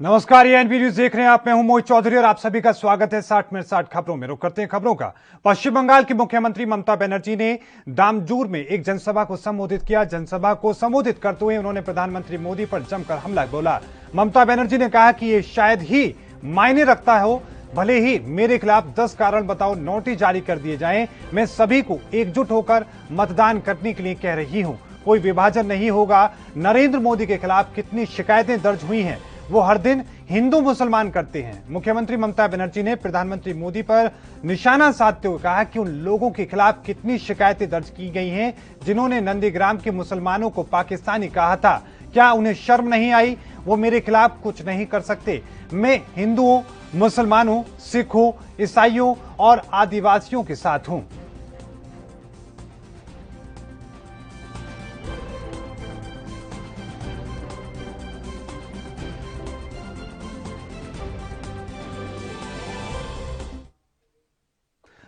नमस्कार, ये NB news देख रहे हैं आप। मैं हूं मोहित चौधरी और आप सभी का स्वागत है 60 मिनट 60 खबरों में। रुक करते हैं खबरों का। पश्चिम बंगाल की मुख्यमंत्री ममता बनर्जी ने दामजूर में एक जनसभा को संबोधित किया। जनसभा को संबोधित करते हुए उन्होंने प्रधानमंत्री मोदी पर जमकर हमला बोला। ममता बनर्जी ने कहा कि यह शायद ही मायने रखता हो, भले ही मेरे खिलाफ 10 कारण बताओ नोटिस जारी कर दिए जाएं, मैं सभी को एकजुट होकर मतदान करने के लिए कह रही हूं। कोई विभाजन नहीं होगा। नरेंद्र मोदी के खिलाफ कितनी शिकायतें दर्ज हुई हैं, वो हर दिन हिंदू मुसलमान करते हैं। मुख्यमंत्री ममता बनर्जी ने प्रधानमंत्री मोदी पर निशाना साधते हुए कहा कि उन लोगों के खिलाफ कितनी शिकायतें दर्ज की गई हैं जिन्होंने नंदीग्राम के मुसलमानों को पाकिस्तानी कहा था। क्या उन्हें शर्म नहीं आई? वो मेरे खिलाफ कुछ नहीं कर सकते। मैं हिंदुओं, मुसलमानों, सिखों, ईसाइयों और आदिवासियों के साथ हूं।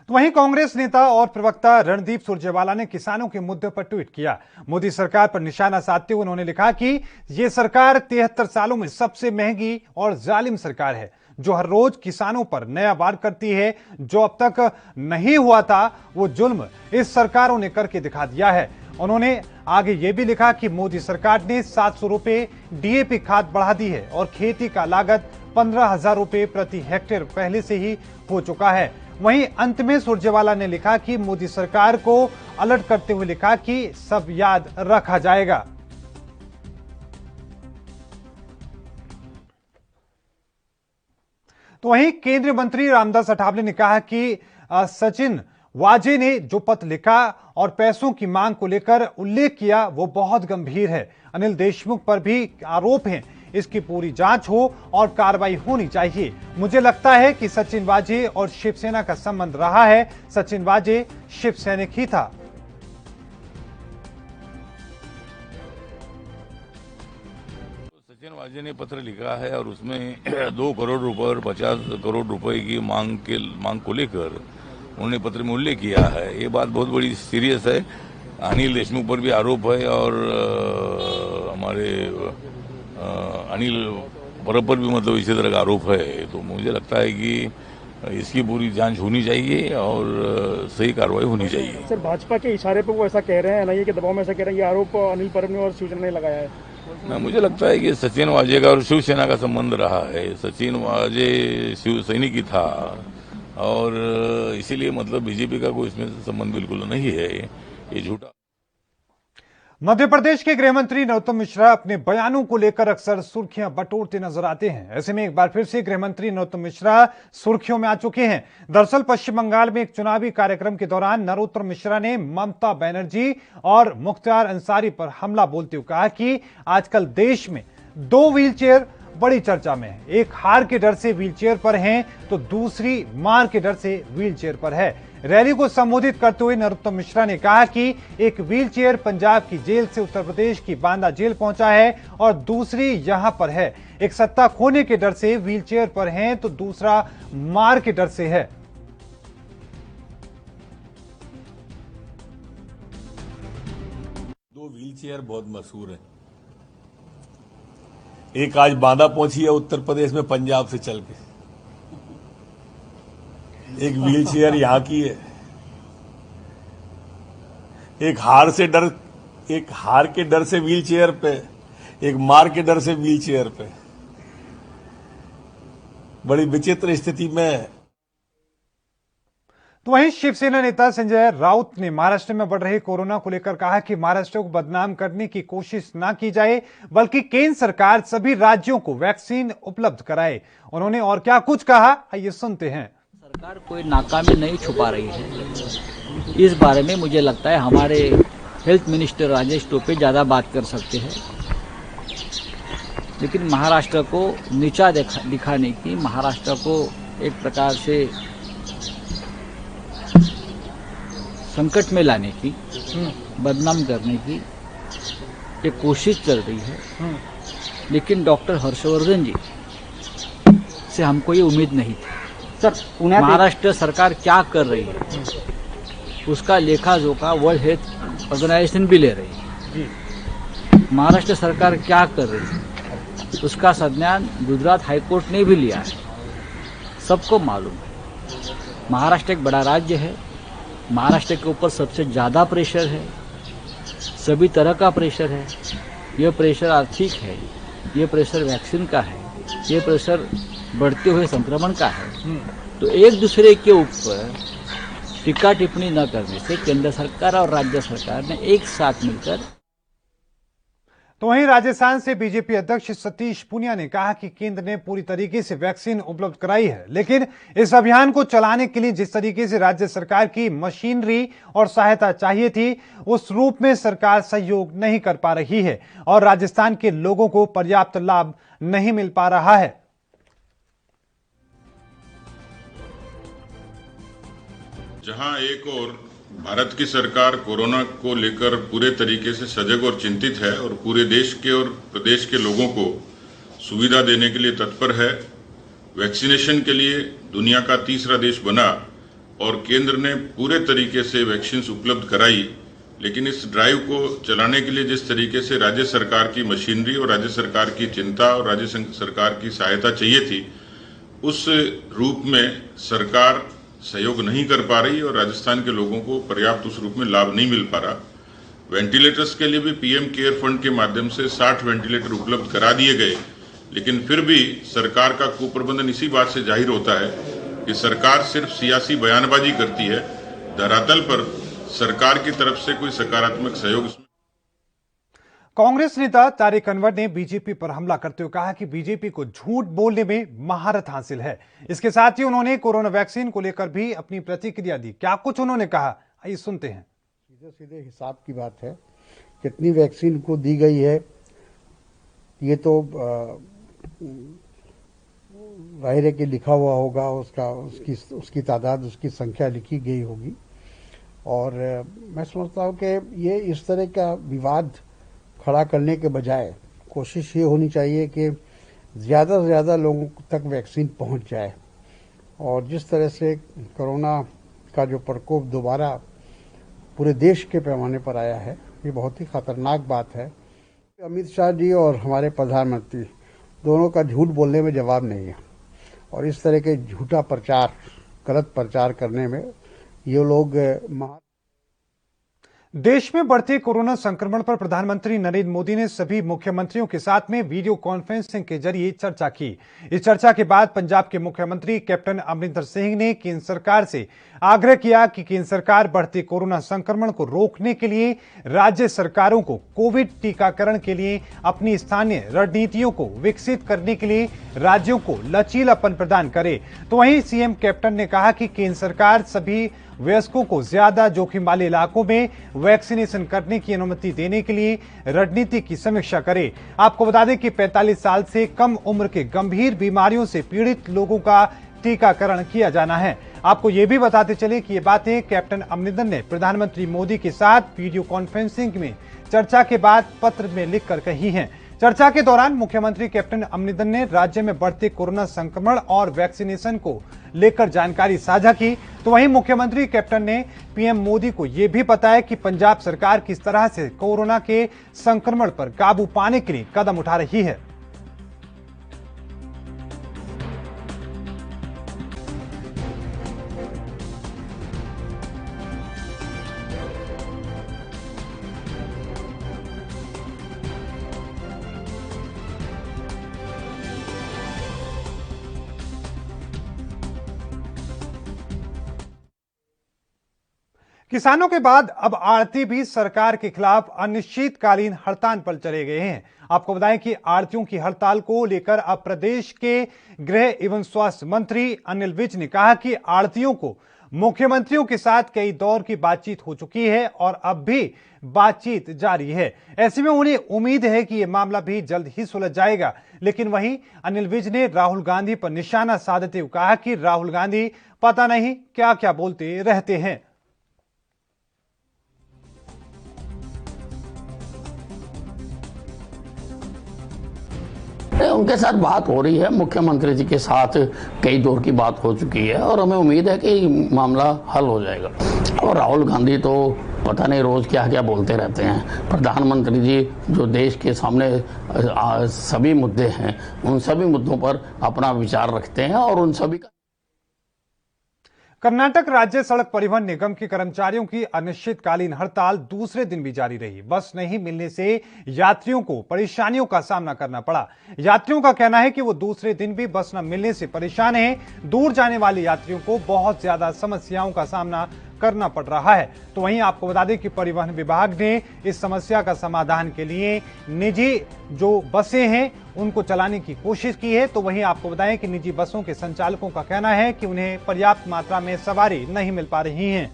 तो वहीं कांग्रेस नेता और प्रवक्ता रणदीप सुरजेवाला ने किसानों के मुद्दे पर ट्वीट किया। मोदी सरकार पर निशाना साधते हुए उन्होंने लिखा कि यह सरकार 73 सालों में सबसे महंगी और जालिम सरकार है, जो हर रोज किसानों पर नया वार करती है। जो अब तक नहीं हुआ था वो जुल्म इस सरकारों ने करके दिखा दिया है। उन्होंने आगे यह भी लिखा कि मोदी सरकार ने 700 रुपए डीएपी खाद बढ़ा दी है और खेती का लागत 15,000 रुपए प्रति हेक्टेयर पहले से ही हो चुका है। वहीं अंत में सुरजेवाला ने लिखा कि मोदी सरकार को अलर्ट करते हुए लिखा कि सब याद रखा जाएगा। तो वहीं केंद्रीय मंत्री रामदास अठावले ने कहा कि सचिन वाजे ने जो पत्र लिखा और पैसों की मांग को लेकर उल्लेख किया वो बहुत गंभीर है। अनिल देशमुख पर भी आरोप हैं, इसकी पूरी जांच हो और कार्रवाई होनी चाहिए। मुझे लगता है कि सचिन वाजे और शिवसेना का संबंध रहा है। सचिन वाजे शिव सैनिक ही था। सचिन वाजे ने पत्र लिखा है और उसमें 2 करोड़ रुपए और 50 करोड़ रुपए की मांग को लेकर उन्होंने पत्र में उल्लेख किया है। ये बात बहुत बड़ी सीरियस है। अनिल देशमुख पर भी आरोप है और हमारे अनिल परब पर भी मतलब इसी तरह का आरोप है। तो मुझे लगता है कि इसकी पूरी जांच होनी चाहिए और सही कार्रवाई होनी चाहिए। सर, भाजपा के इशारे पर वो ऐसा कह रहे हैं, एनआईए के दबाव में ऐसा कह रहे हैं, ये आरोप अनिल परब ने और शिवसेना ने लगाया है। ना, मुझे लगता है कि सचिन वाजे का और शिवसेना का संबंध रहा है। सचिन वाजे शिव सैनिक ही था और इसीलिए मतलब बीजेपी का कोई इसमें संबंध बिल्कुल नहीं है। ये झूठा। मध्य प्रदेश के गृह मंत्री नरोत्तम मिश्रा अपने बयानों को लेकर अक्सर सुर्खियां बटोरते नजर आते हैं। ऐसे में एक बार फिर से गृह मंत्री नरोत्तम मिश्रा सुर्खियों में आ चुके हैं। दरअसल पश्चिम बंगाल में एक चुनावी कार्यक्रम के दौरान नरोत्तम मिश्रा ने ममता बनर्जी और मुख्तार अंसारी पर हमला बोलते हुए कहा कि आजकल देश में 2 व्हीलचेयर बड़ी चर्चा में है। एक हार के डर से व्हीलचेयर पर हैं तो दूसरी मार के डर से व्हीलचेयर पर है। रैली को संबोधित करते हुए नरोत्तम मिश्रा ने कहा कि एक व्हीलचेयर पंजाब की जेल से उत्तर प्रदेश की बांदा जेल पहुंचा है और दूसरी यहां पर है। एक सत्ता खोने के डर से व्हीलचेयर पर हैं तो दूसरा मार के डर से है। दो व्हीलचेयर बहुत मशहूर है। एक आज बांदा पहुंची है उत्तर प्रदेश में पंजाब से चल के। एक व्हीलचेयर यहां की है। एक हार के डर से व्हीलचेयर पे, एक मार के डर से व्हीलचेयर पे। बड़ी विचित्र स्थिति में। तो वहीं शिवसेना नेता संजय राउत ने महाराष्ट्र में बढ़ रही कोरोना को लेकर कहा कि महाराष्ट्र को बदनाम करने की कोशिश ना की जाए, बल्कि केंद्र सरकार सभी राज्यों को वैक्सीन उपलब्ध कराए। उन्होंने और क्या कुछ कहा, आइए सुनते हैं। सरकार कोई नाकामी नहीं छुपा रही है। इस बारे में मुझे लगता है हमारे हेल्थ मिनिस्टर राजेश टोपे ज़्यादा बात कर सकते हैं, लेकिन महाराष्ट्र को नीचा दिखाने की, महाराष्ट्र को एक प्रकार से संकट में लाने की, बदनाम करने की एक कोशिश चल रही है। लेकिन डॉक्टर हर्षवर्धन जी से हमको ये उम्मीद नहीं थी। सर, महाराष्ट्र सरकार क्या कर रही है उसका लेखा जोखा वर्ल्ड हेल्थ ऑर्गेनाइजेशन भी ले रही है। महाराष्ट्र सरकार क्या कर रही है उसका संज्ञान गुजरात हाईकोर्ट ने भी लिया है। सबको मालूम है महाराष्ट्र एक बड़ा राज्य है, महाराष्ट्र के ऊपर सबसे ज़्यादा प्रेशर है, सभी तरह का प्रेशर है। यह प्रेशर आर्थिक है, यह प्रेशर वैक्सीन का है, यह प्रेशर बढ़ते हुए संक्रमण का है। तो एक दूसरे के ऊपर टीका टिप्पणी न करने से केंद्र सरकार और राज्य सरकार ने एक साथ मिलकर। तो वहीं राजस्थान से बीजेपी अध्यक्ष सतीश पूनिया ने कहा कि केंद्र ने पूरी तरीके से वैक्सीन उपलब्ध कराई है, लेकिन इस अभियान को चलाने के लिए जिस तरीके से राज्य सरकार की मशीनरी और सहायता चाहिए थी, उस रूप में सरकार सहयोग नहीं कर पा रही है और राजस्थान के लोगों को पर्याप्त लाभ नहीं मिल पा रहा है। जहां एक ओर भारत की सरकार कोरोना को लेकर पूरे तरीके से सजग और चिंतित है और पूरे देश के और प्रदेश के लोगों को सुविधा देने के लिए तत्पर है, वैक्सीनेशन के लिए दुनिया का तीसरा देश बना और केंद्र ने पूरे तरीके से वैक्सीन उपलब्ध कराई। लेकिन इस ड्राइव को चलाने के लिए जिस तरीके से राज्य सरकार की मशीनरी और राज्य सरकार की चिंता और राज्य सरकार की सहायता चाहिए थी, उस रूप में सरकार सहयोग नहीं कर पा रही और राजस्थान के लोगों को पर्याप्त उस रूप में लाभ नहीं मिल पा रहा। वेंटिलेटर्स के लिए भी पीएम केयर फंड के माध्यम से 60 वेंटिलेटर उपलब्ध करा दिए गए, लेकिन फिर भी सरकार का कुप्रबंधन इसी बात से जाहिर होता है कि सरकार सिर्फ सियासी बयानबाजी करती है, धरातल पर सरकार की तरफ से कोई सकारात्मक सहयोग। कांग्रेस नेता तारिक अनवर ने बीजेपी पर हमला करते हुए कहा कि बीजेपी को झूठ बोलने में महारत हासिल है। इसके साथ ही उन्होंने कोरोना वैक्सीन को लेकर भी अपनी प्रतिक्रिया दी। क्या कुछ उन्होंने कहा, आइए सुनते हैं। सीधे सीधे हिसाब की बात है, कितनी वैक्सीन को दी गई है ये तो जाहिर है कि लिखा हुआ होगा, उसकी तादाद, उसकी संख्या लिखी गई होगी। और मैं समझता हूँ कि ये इस तरह का विवाद खड़ा करने के बजाय कोशिश ये होनी चाहिए कि ज़्यादा से ज़्यादा लोगों तक वैक्सीन पहुंच जाए। और जिस तरह से कोरोना का जो प्रकोप दोबारा पूरे देश के पैमाने पर आया है, ये बहुत ही खतरनाक बात है। अमित शाह जी और हमारे प्रधानमंत्री दोनों का झूठ बोलने में जवाब नहीं है और इस तरह के झूठा प्रचार, गलत प्रचार करने में ये लोग देश में बढ़ते कोरोना संक्रमण पर प्रधानमंत्री नरेंद्र मोदी ने सभी मुख्यमंत्रियों के साथ में वीडियो कॉन्फ्रेंसिंग के जरिए चर्चा की। इस चर्चा के बाद पंजाब के मुख्यमंत्री कैप्टन अमरिंदर सिंह ने केंद्र सरकार से आग्रह किया कि केंद्र सरकार बढ़ते कोरोना संक्रमण को रोकने के लिए राज्य सरकारों को कोविड टीकाकरण के लिए अपनी स्थानीय रणनीतियों को विकसित करने के लिए राज्यों को लचीलापन प्रदान करे। तो वहीं सीएम कैप्टन ने कहा कि केंद्र सरकार सभी वयस्कों को ज्यादा जोखिम वाले इलाकों में वैक्सीनेशन करने की अनुमति देने के लिए रणनीति की समीक्षा करे। आपको बता दें कि 45 साल से कम उम्र के गंभीर बीमारियों से पीड़ित लोगों का टीकाकरण किया जाना है। आपको ये भी बताते चले कि ये बातें कैप्टन अमरिंदर ने प्रधानमंत्री मोदी के साथ वीडियो कॉन्फ्रेंसिंग में चर्चा के बाद पत्र में लिखकर कही हैं। चर्चा के दौरान मुख्यमंत्री कैप्टन अमरिंदर ने राज्य में बढ़ते कोरोना संक्रमण और वैक्सीनेशन को लेकर जानकारी साझा की। तो वहीं मुख्यमंत्री कैप्टन ने पीएम मोदी को यह भी बताया कि पंजाब सरकार किस तरह से कोरोना के संक्रमण पर काबू पाने के लिए कदम उठा रही है। किसानों के बाद अब आड़ती भी सरकार के खिलाफ अनिश्चितकालीन हड़ताल पर चले गए हैं। आपको बताएं कि आड़तियों की हड़ताल को लेकर अब प्रदेश के गृह एवं स्वास्थ्य मंत्री अनिल विज ने कहा कि आड़तियों को मुख्यमंत्रियों के साथ कई दौर की बातचीत हो चुकी है और अब भी बातचीत जारी है। ऐसे में उन्हें उम्मीद है कि यह मामला भी जल्द ही सुलझ जाएगा। लेकिन वहीं अनिल विज ने राहुल गांधी पर निशाना साधते हुए कहा कि राहुल गांधी पता नहीं क्या क्या बोलते रहते हैं। उनके साथ बात हो रही है, मुख्यमंत्री जी के साथ कई दौर की बात हो चुकी है और हमें उम्मीद है कि मामला हल हो जाएगा। और राहुल गांधी तो पता नहीं रोज क्या क्या बोलते रहते हैं। प्रधानमंत्री जी जो देश के सामने सभी मुद्दे हैं, उन सभी मुद्दों पर अपना विचार रखते हैं और उन सभी का। कर्नाटक राज्य सड़क परिवहन निगम के कर्मचारियों की अनिश्चितकालीन हड़ताल दूसरे दिन भी जारी रही। बस नहीं मिलने से यात्रियों को परेशानियों का सामना करना पड़ा। यात्रियों का कहना है कि वो दूसरे दिन भी बस न मिलने से परेशान हैं। दूर जाने वाले यात्रियों को बहुत ज्यादा समस्याओं का सामना करना पड़ रहा है। तो वहीं आपको बता दें कि परिवहन विभाग ने इस समस्या का समाधान के लिए निजी जो बसें हैं उनको चलाने की कोशिश की है। तो वहीं आपको बताएं कि निजी बसों के संचालकों का कहना है कि उन्हें पर्याप्त मात्रा में सवारी नहीं मिल पा रही हैं।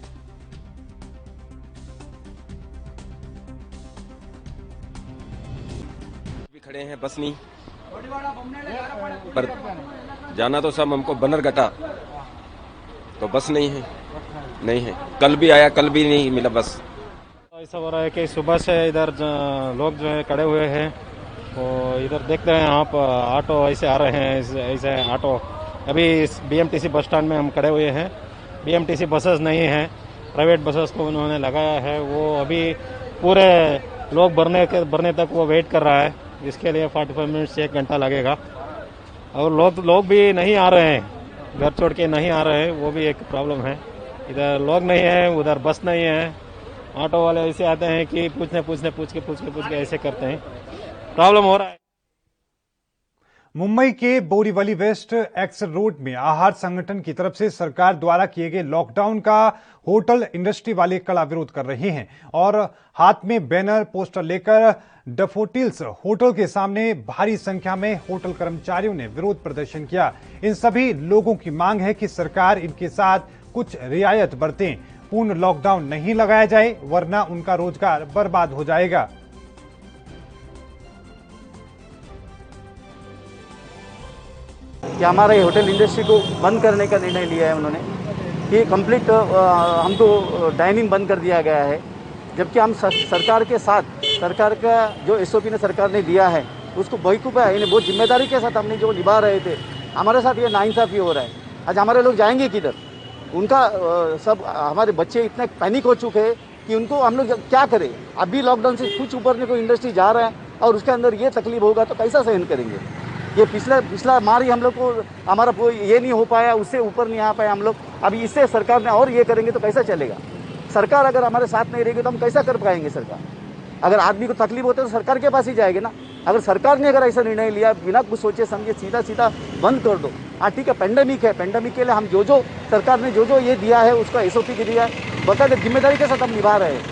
खड़े हैं बस नहीं, पर जाना तो सब हमको बनरघट्टा, तो बस नहीं है। कल भी आया, कल भी नहीं मिला बस। ऐसा हो रहा है कि सुबह से इधर लोग जो है खड़े हुए हैं, तो इधर देखते हैं आप ऑटो ऐसे आ रहे हैं, ऐसे ऑटो। अभी इस बीएमटीसी बस स्टैंड में हम खड़े हुए हैं। बीएमटीसी बसेस नहीं है, प्राइवेट बसेस को उन्होंने लगाया है। वो अभी पूरे लोग भरने तक वो वेट कर रहा है, जिसके लिए 45 मिनट से 1 घंटा लगेगा। और लोग भी नहीं आ रहे हैं, घर छोड़ के नहीं आ रहे हैं, वो भी एक प्रॉब्लम है। इधर लोग नहीं है, उधर बस नहीं है। ऑटो वाले ऐसे आते हैं कि पूछ के ऐसे करते हैं। प्रॉब्लम हो रहा है। मुंबई के बोरीवली वेस्ट एक्स रोड में आहार संगठन की तरफ से सरकार द्वारा किए गए लॉकडाउन का होटल इंडस्ट्री वाले कड़ा विरोध कर रहे हैं और हाथ में बैनर पोस्टर लेकर डैफोडिल्स होटल के सामने भारी संख्या में होटल कर्मचारियों ने विरोध प्रदर्शन किया। इन सभी लोगों की मांग है कि सरकार इनके साथ कुछ रियायत बरतें, पूर्ण लॉकडाउन नहीं लगाया जाए, वरना उनका रोजगार बर्बाद हो जाएगा। कि हमारे होटल इंडस्ट्री को बंद करने का निर्णय लिया है उन्होंने, कि कंप्लीट हमको डाइनिंग बंद कर दिया गया है। जबकि हम सरकार के साथ, सरकार का जो एसओपी ने सरकार ने दिया है उसको बेवकूफ़ी है, बहुत जिम्मेदारी के साथ हमने जो निभा रहे थे, हमारे साथ ये नाइंसाफ़ी हो रहा है। आज हमारे लोग जाएंगे किधर? उनका सब हमारे बच्चे इतने पैनिक हो चुके हैं कि उनको हम लोग क्या करें। अभी लॉकडाउन से कुछ ऊपर में कोई इंडस्ट्री जा रहा है और उसके अंदर ये तकलीफ होगा तो कैसा सहन करेंगे। ये पिछला मार ही हम लोग को हमारा ये नहीं हो पाया, उससे ऊपर नहीं आ पाया हम लोग। अभी इससे सरकार ने और ये करेंगे तो कैसा चलेगा। सरकार अगर हमारे साथ नहीं रहेगी तो हम कैसा कर पाएंगे। सरकार अगर आदमी को तकलीफ होता है तो सरकार के पास ही जाएगी ना। अगर सरकार ने अगर ऐसा निर्णय लिया बिना कुछ सोचे समझे सीधा बंद कर दो, हाँ ठीक है, पेंडेमिक है, पेंडेमिक के लिए हम जो सरकार ने जो ये दिया है उसका एसओपी के दिया है, बकायदे जिम्मेदारी के साथ हम निभा रहे हैं,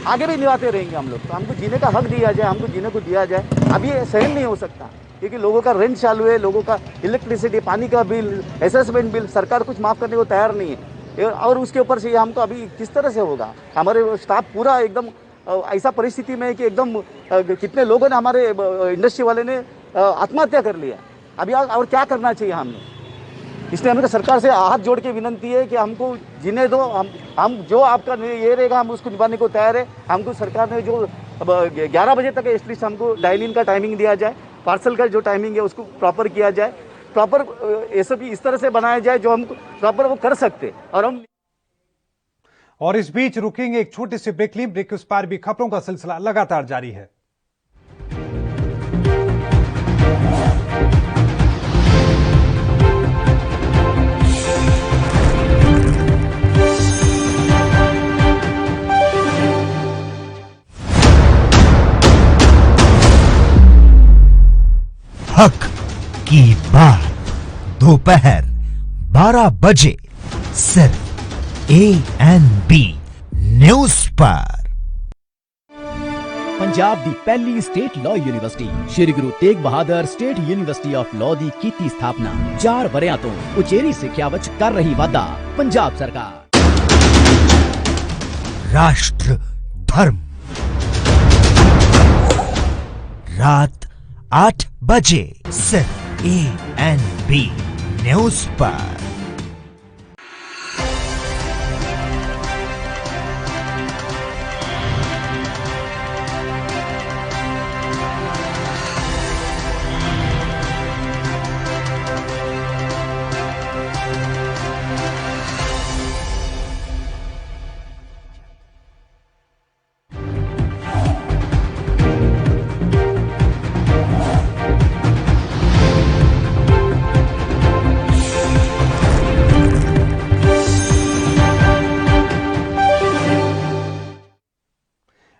आगे भी निभाते रहेंगे हम लोग। तो हमको जीने का हक दिया जाए, हमको जीने को दिया जाए। अभी ये सहन नहीं हो सकता क्योंकि लोगों का रेंट चालू है, लोगों का इलेक्ट्रिसिटी, पानी का बिल, असेसमेंट बिल, सरकार कुछ माफ़ करने को तैयार नहीं है। और उसके ऊपर से हमको अभी किस तरह से होगा। हमारे स्टाफ पूरा एकदम ऐसा परिस्थिति में है कि एकदम कितने लोगों ने, हमारे इंडस्ट्री वाले ने आत्महत्या कर लिया। अभी और क्या करना चाहिए हमने। इसलिए हमें सरकार से हाथ जोड़ के विनती है कि हमको जीने दो। हम जो आपका ये रहेगा हम उसको निभाने को तैयार है। हमको सरकार ने जो 11 बजे तक एटलीस्ट हमको डाइनिंग का टाइमिंग दिया जाए, पार्सल का जो टाइमिंग है उसको प्रॉपर किया जाए, प्रॉपर एसओपी इस तरह से बनाया जाए जो हम प्रॉपर वो कर सकते। और इस बीच रुकेंगे एक छोटी सी ब्रेक ली। ब्रेक के उस पार भी खबरों का सिलसिला लगातार जारी है। हक की बात दोपहर 12 बजे सिर्फ ANB न्यूज पर। ਪੰਜਾਬ ਦੀ ਪਹਿਲੀ state law university Shri Guru Tegh Bahadur State University of Law ਦੀ ਕੀਤੀ ਸਥਾਪਨਾ 4 ਵਰ੍ਹਿਆਂ ਤੋਂ ਉਚੇਰੀ ਸਿੱਖਿਆ ਵਿੱਚ ਕਰ ਰਹੀ ਵਾਧਾ ਪੰਜਾਬ ਸਰਕਾਰ। राष्ट्र धर्म रात 8 बजे सिर्फ ANB न्यूज पर।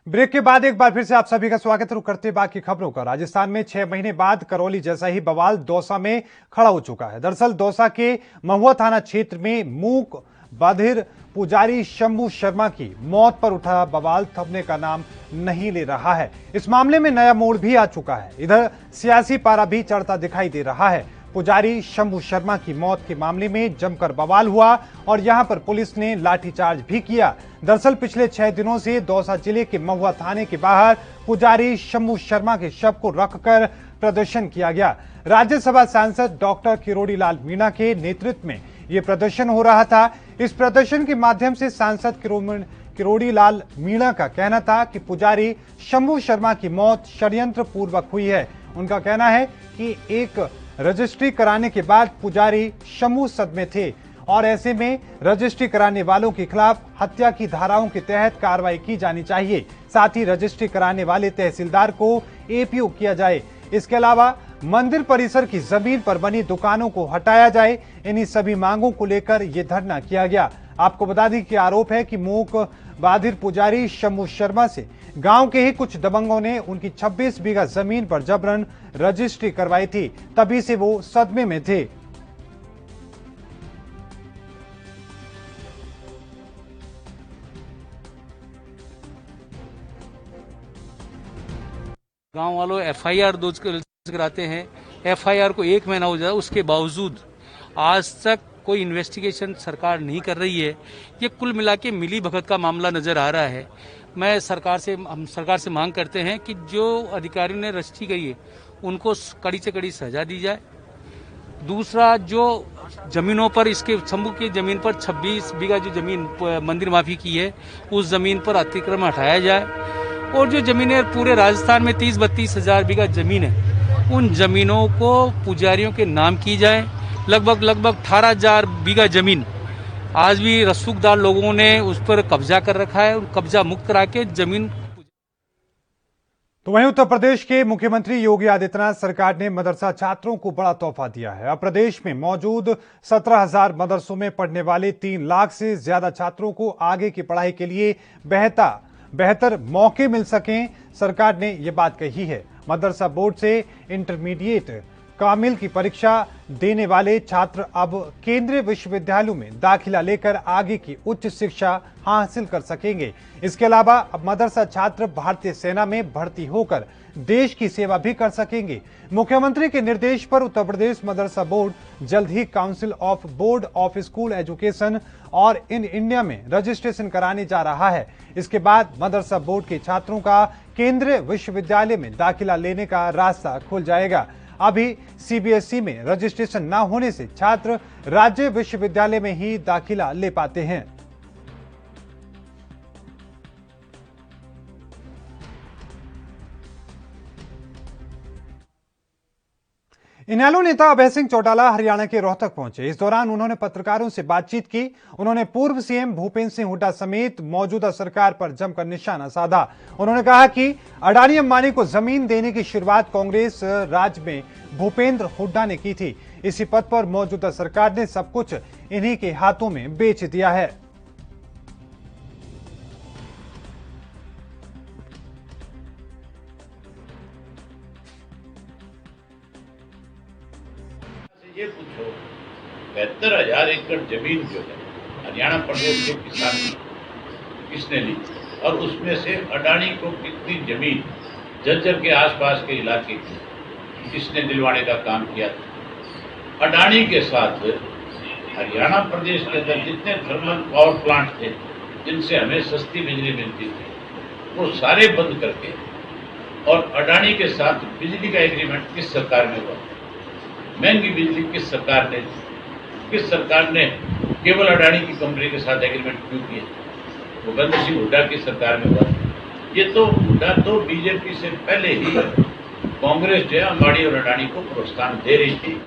ब्रेक के बाद एक बार फिर से आप सभी का स्वागत है। करते बाकी खबरों का। राजस्थान में 6 महीने बाद करौली जैसा ही बवाल दौसा में खड़ा हो चुका है। दरअसल दौसा के महुआ थाना क्षेत्र में मूक बधिर पुजारी शंभू शर्मा की मौत पर उठा बवाल थमने का नाम नहीं ले रहा है। इस मामले में नया मोड़ भी आ चुका है। इधर सियासी पारा भी चढ़ता दिखाई दे रहा है। पुजारी शंभू शर्मा की मौत के मामले में जमकर बवाल हुआ और यहां पर पुलिस ने लाठीचार्ज भी किया। दरअसल पिछले 6 दिनों से दौसा जिले के महुआ थाने के बाहर पुजारी शंभू शर्मा के शव को रखकर प्रदर्शन किया गया। राज्यसभा सांसद डॉक्टर किरोड़ी लाल मीणा के नेतृत्व में यह प्रदर्शन हो रहा था। इस प्रदर्शन के माध्यम से सांसद किरोड़ी लाल मीणा का कहना था कि पुजारी शंभू शर्मा की मौत षड्यंत्र पूर्वक हुई है। उनका कहना है कि एक रजिस्ट्री कराने के बाद पुजारी शंभू सदमे थे और ऐसे में रजिस्ट्री कराने वालों के खिलाफ हत्या की धाराओं के तहत कार्रवाई की जानी चाहिए। साथ ही रजिस्ट्री कराने वाले तहसीलदार को एपीओ किया जाए। इसके अलावा मंदिर परिसर की जमीन पर बनी दुकानों को हटाया जाए। इन्हीं सभी मांगों को लेकर यह धरना किया गया। आपको बता दें कि आरोप है कि मूक बधिर पुजारी शंभू शर्मा से गांव के ही कुछ दबंगों ने उनकी 26 बीघा जमीन पर जबरन रजिस्ट्री करवाई थी। तभी से वो सदमे में थे। गांव वालों एफआईआर दर्ज कराते हैं। एफआईआर को 1 महीना हो जाए, उसके बावजूद आज तक कोई इन्वेस्टिगेशन सरकार नहीं कर रही है। ये कुल मिला के मिली भगत का मामला नजर आ रहा है। हम सरकार से मांग करते हैं कि जो अधिकारियों ने रजिस्ट्री करी है उनको कड़ी से कड़ी सजा दी जाए। दूसरा, जो जमीनों पर इसके शंभू की जमीन पर 26 बीघा जो जमीन मंदिर माफी की है, उस जमीन पर अतिक्रमण हटाया जाए। और जो जमीनें पूरे राजस्थान में 30-32 हजार बीघा जमीन है, उन जमीनों को पुजारियों के नाम की जाए। लगभग 18 हजार बीघा जमीन आज भी रसूखदार लोगों ने उस पर कब्जा कर रखा है। कब्जा मुक्त करा के जमीन। तो वहीं उत्तर प्रदेश के मुख्यमंत्री योगी आदित्यनाथ सरकार ने मदरसा छात्रों को बड़ा तोहफा दिया है। अब प्रदेश में मौजूद 17,000 मदरसों में पढ़ने वाले 3 लाख से ज्यादा छात्रों को आगे की पढ़ाई के लिए बेहतर मौके मिल सकें, सरकार ने यह बात कही है। मदरसा बोर्ड से इंटरमीडिएट कामिल की परीक्षा देने वाले छात्र अब केंद्रीय विश्वविद्यालयों में दाखिला लेकर आगे की उच्च शिक्षा हासिल कर सकेंगे। इसके अलावा अब मदरसा छात्र भारतीय सेना में भर्ती होकर देश की सेवा भी कर सकेंगे। मुख्यमंत्री के निर्देश पर उत्तर प्रदेश मदरसा बोर्ड जल्द ही council of board of school education और इन इंडिया में रजिस्ट्रेशन कराने जा रहा है। इसके बाद मदरसा बोर्ड के छात्रों का केंद्रीय विश्वविद्यालय में दाखिला लेने का रास्ता खुल जाएगा। अभी सीबीएसई में रजिस्ट्रेशन न होने से छात्र राज्य विश्वविद्यालय में ही दाखिला ले पाते हैं। इनेलो नेता अभय सिंह चौटाला हरियाणा के रोहतक पहुंचे। इस दौरान उन्होंने पत्रकारों से बातचीत की। उन्होंने पूर्व सीएम भूपेंद्र सिंह हुड्डा समेत मौजूदा सरकार पर जमकर निशाना साधा। उन्होंने कहा कि अडानी अंबानी को जमीन देने की शुरुआत कांग्रेस राज में भूपेंद्र हुड्डा ने की थी। इसी पद पर मौजूदा सरकार ने सब कुछ इन्हीं के हाथों में बेच दिया है। ये पूछो 72,000 एकड़ जमीन जो है हरियाणा प्रदेश के किसान की किसने ली और उसमें से अडानी को कितनी जमीन झज्जर के आसपास के इलाके की किसने दिलवाने का काम किया था। अडानी के साथ हरियाणा प्रदेश के अंदर जितने थर्मल पावर प्लांट थे जिनसे हमें सस्ती बिजली मिलती थी वो सारे बंद करके और अडानी के साथ बिजली का एग्रीमेंट किस सरकार में हुआ। महंगी बिजली किस सरकार ने केवल अडानी की कंपनी के साथ एग्रीमेंट क्यों किया। भूपेंद्र सिंह हुड्डा की सरकार में हुआ। ये तो हुड्डा तो बीजेपी से पहले ही कांग्रेस जो है अंबानी और अडानी को प्रोत्साहन दे रही थी।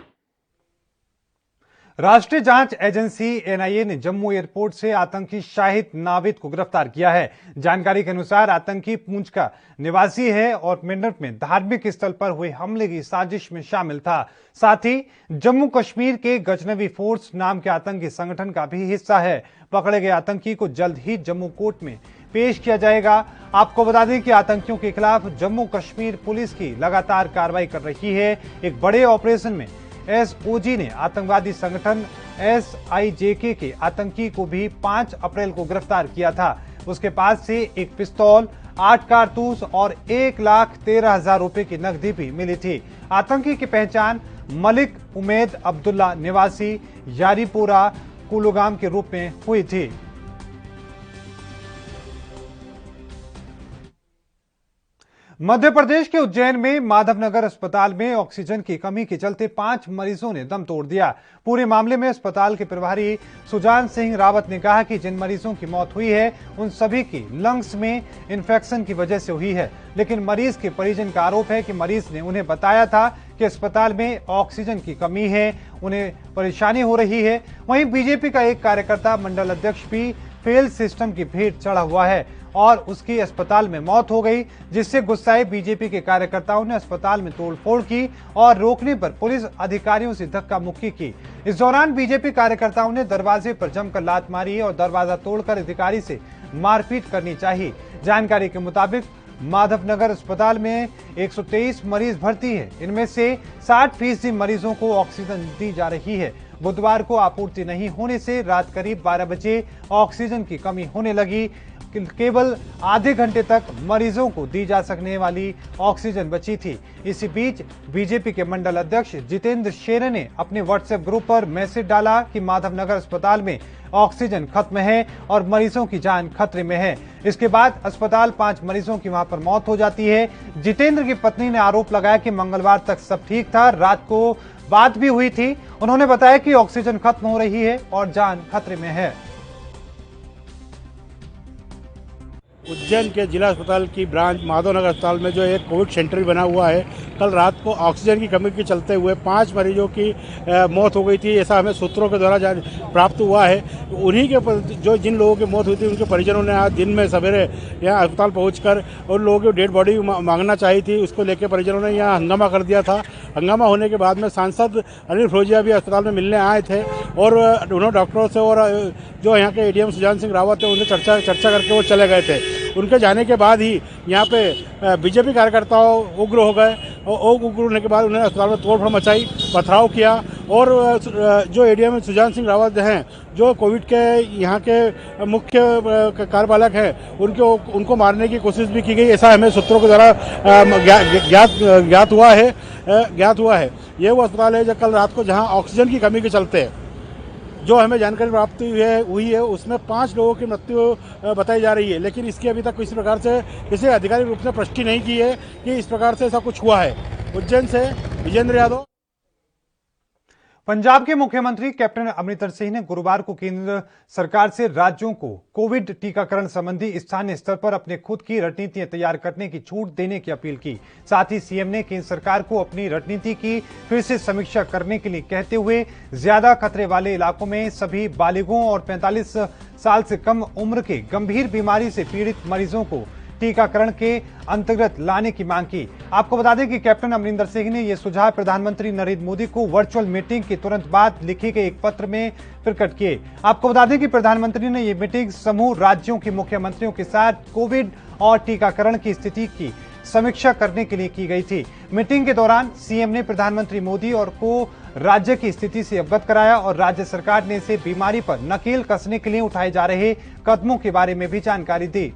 राष्ट्रीय जांच एजेंसी एनआईए ने जम्मू एयरपोर्ट से आतंकी शाहिद नाविद को गिरफ्तार किया है। जानकारी के अनुसार आतंकी पूंछ का निवासी है और मेरठ में धार्मिक स्थल पर हुए हमले की साजिश में शामिल था। साथ ही जम्मू कश्मीर के गजनवी फोर्स नाम के आतंकी संगठन का भी हिस्सा है। पकड़े गए आतंकी को जल्द ही जम्मू कोर्ट में पेश किया जाएगा। आपको बता दें कि आतंकियों के खिलाफ जम्मू कश्मीर पुलिस की लगातार कार्रवाई कर रही है। एक बड़े ऑपरेशन में एसओजी ने आतंकवादी संगठन SIJK के आतंकी को भी 5 अप्रैल को गिरफ्तार किया था। उसके पास से एक पिस्तौल, 8 कारतूस और 1,13,000 रुपए की नकदी भी मिली थी। आतंकी की पहचान मलिक उमेद अब्दुल्ला निवासी यारीपुरा कुलगाम के रूप में हुई थी। मध्य प्रदेश के उज्जैन में माधवनगर अस्पताल में ऑक्सीजन की कमी के चलते 5 मरीजों ने दम तोड़ दिया। पूरे मामले में अस्पताल के प्रभारी सुजान सिंह रावत ने कहा कि जिन मरीजों की मौत हुई है उन सभी की लंग्स में इन्फेक्शन की वजह से हुई है, लेकिन मरीज के परिजन का आरोप है कि मरीज ने उन्हें बताया था कि अस्पताल में ऑक्सीजन की कमी है, उन्हें परेशानी हो रही है। वहीं बीजेपी का एक कार्यकर्ता मंडल अध्यक्ष भी फेल सिस्टम की भेंट चढ़ा हुआ है और उसकी अस्पताल में मौत हो गई, जिससे गुस्साए बीजेपी के कार्यकर्ताओं ने अस्पताल में तोड़फोड़ की और रोकने पर पुलिस अधिकारियों से धक्का मुक्की की। इस दौरान बीजेपी कार्यकर्ताओं ने दरवाजे पर जमकर लात मारी और दरवाजा तोड़कर अधिकारी से मारपीट करनी चाहिए। जानकारी के मुताबिक माधवनगर अस्पताल में 123 मरीज भर्ती है। इनमें से 60% मरीजों को ऑक्सीजन दी जा रही है। बुधवार को आपूर्ति नहीं होने से रात करीब 12 बजे ऑक्सीजन की कमी होने लगी। केवल आधे घंटे तक मरीजों को दी जा सकने वाली ऑक्सीजन बची थी। इसी बीच बीजेपी के मंडल अध्यक्ष जितेंद्र शेरे ने अपने व्हाट्सएप ग्रुप पर मैसेज डाला कि माधवनगर अस्पताल में ऑक्सीजन खत्म है और मरीजों की जान खतरे में है। इसके बाद अस्पताल 5 मरीजों की वहां पर मौत हो जाती है। जितेंद्र की पत्नी ने आरोप लगाया कि मंगलवार तक सब ठीक था, रात को बात भी हुई थी। उन्होंने बताया कि ऑक्सीजन खत्म हो रही है और जान खतरे में है। उज्जैन के जिला अस्पताल की ब्रांच माधवनगर अस्पताल में जो एक कोविड सेंटर बना हुआ है, कल रात को ऑक्सीजन की कमी के चलते हुए 5 मरीजों की मौत हो गई थी। ऐसा हमें सूत्रों के द्वारा प्राप्त हुआ है। उन्हीं के जो जिन लोगों की मौत हुई थी उनके परिजनों ने आज दिन में सवेरे यहाँ अस्पताल पहुंचकर उन लोगों की डेड बॉडी मांगना चाहिए थी, उसको लेकर परिजनों ने यहाँ हंगामा कर दिया था। हंगामा होने के बाद में सांसद अनिल फिरोजिया भी अस्पताल में मिलने आए थे और उन्होंने डॉक्टरों से और जो यहाँ के ADM सुजान सिंह रावत थे उनसे चर्चा करके वो चले गए थे। उनके जाने के बाद ही यहाँ पे बीजेपी कार्यकर्ताओं उग्र हो गए और उग्र होने के बाद उन्होंने अस्पताल में तोड़फोड़ मचाई, पथराव किया और जो ADM सुजान सिंह रावत हैं, जो कोविड के यहाँ के मुख्य कार्यपालक हैं, उनको मारने की कोशिश भी की गई। ऐसा हमें सूत्रों के द्वारा ज्ञात हुआ है। ये वो अस्पताल है जो कल रात को जहाँ ऑक्सीजन की कमी के चलते जो हमें जानकारी प्राप्त हुई है उसमें 5 लोगों की मृत्यु बताई जा रही है, लेकिन इसकी अभी तक किसी प्रकार से किसी आधिकारिक रूप से पुष्टि नहीं की है कि इस प्रकार से ऐसा कुछ हुआ है। उज्जैन से विजेंद्र यादव। पंजाब के मुख्यमंत्री कैप्टन अमरिंदर सिंह ने गुरुवार को केंद्र सरकार से राज्यों को कोविड टीकाकरण संबंधी स्थानीय स्तर पर अपने खुद की रणनीतियां तैयार करने की छूट देने की अपील की। साथ ही सीएम ने केंद्र सरकार को अपनी रणनीति की फिर से समीक्षा करने के लिए कहते हुए ज्यादा खतरे वाले इलाकों में सभी बालिगों और 45 साल से कम उम्र के गंभीर बीमारी से पीड़ित मरीजों को टीकाकरण के अंतर्गत लाने की मांग की। आपको बता दें कि कैप्टन अमरिंदर सिंह ने यह सुझाव प्रधानमंत्री नरेंद्र मोदी को वर्चुअल मीटिंग के तुरंत बाद लिखे गए एक पत्र में प्रकट किए। आपको बता दें कि प्रधानमंत्री ने यह मीटिंग समूह राज्यों के मुख्यमंत्रियों के साथ कोविड और टीकाकरण की स्थिति की समीक्षा करने के लिए की गई थी। मीटिंग के दौरान सीएम ने प्रधानमंत्री मोदी और को राज्य की स्थिति से अवगत कराया और राज्य सरकार ने इसे बीमारी पर नकेल कसने के लिए उठाए जा रहे कदमों के बारे में भी जानकारी दी।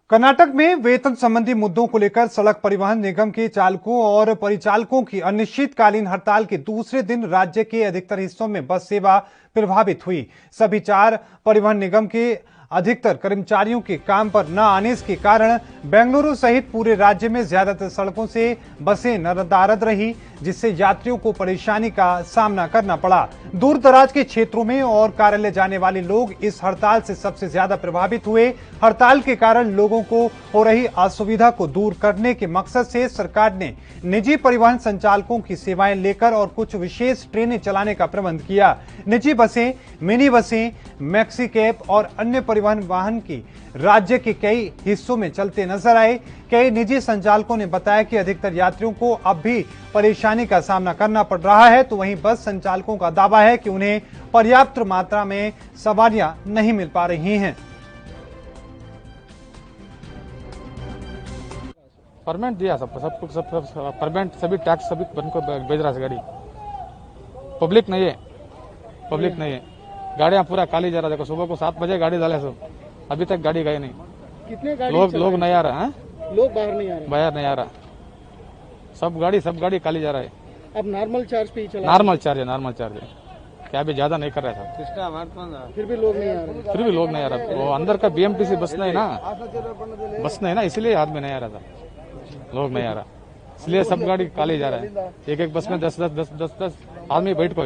कर्नाटक में वेतन संबंधी मुद्दों को लेकर सड़क परिवहन निगम के चालकों और परिचालकों की अनिश्चितकालीन हड़ताल के दूसरे दिन राज्य के अधिकतर हिस्सों में बस सेवा प्रभावित हुई। सभी 4 परिवहन निगम के अधिकतर कर्मचारियों के काम पर न आने के कारण बेंगलुरु सहित पूरे राज्य में ज्यादातर सड़कों से बसें नदारद रही, जिससे यात्रियों को परेशानी का सामना करना पड़ा। दूर दराज के क्षेत्रों में और कार्यालय जाने वाले लोग इस हड़ताल से सबसे ज्यादा प्रभावित हुए। हड़ताल के कारण लोगों को हो रही असुविधा को दूर करने के मकसद से सरकार ने निजी परिवहन संचालकों की सेवाएं लेकर और कुछ विशेष ट्रेनें चलाने का प्रबंध किया। निजी बसें, मिनी बसें, मैक्सी कैब और अन्य परिवहन वाहन की राज्य के कई हिस्सों में चलते नजर आए। कई निजी संचालकों ने बताया कि अधिकतर यात्रियों को अब भी परेशानी का सामना करना पड़ रहा है, तो वहीं बस संचालकों का दावा है कि उन्हें पर्याप्त मात्रा में सवारियां नहीं मिल पा रही हैं। परमेंट दिया सब कुछ सब परमेंट सभी टैक्स सभी को भेज रहा है गाड़ी। पब्लिक नहीं है गाड़ियां पूरा खाली जा रहा है। देखो सुबह को 7 बजे गाड़ी डाले सब, अभी तक गाड़ी गए नहीं। कितने गाड़ी लोग नहीं आ रहा है, लोग बाहर नहीं आ रहे। सब गाड़ी खाली जा रहा है। अब नॉर्मल चार्ज पे ही चला। नॉर्मल चार्ज है क्या भी ज्यादा नहीं कर रहा था। फिर भी लोग नहीं आ रहे। वो अंदर का BMTC बस नहीं ना, इसलिए आदमी नहीं आ रहा था, लोग नहीं आ रहा, इसलिए सब गाड़ी खाली जा रहा है। एक बस में 10 आदमी बैठ को।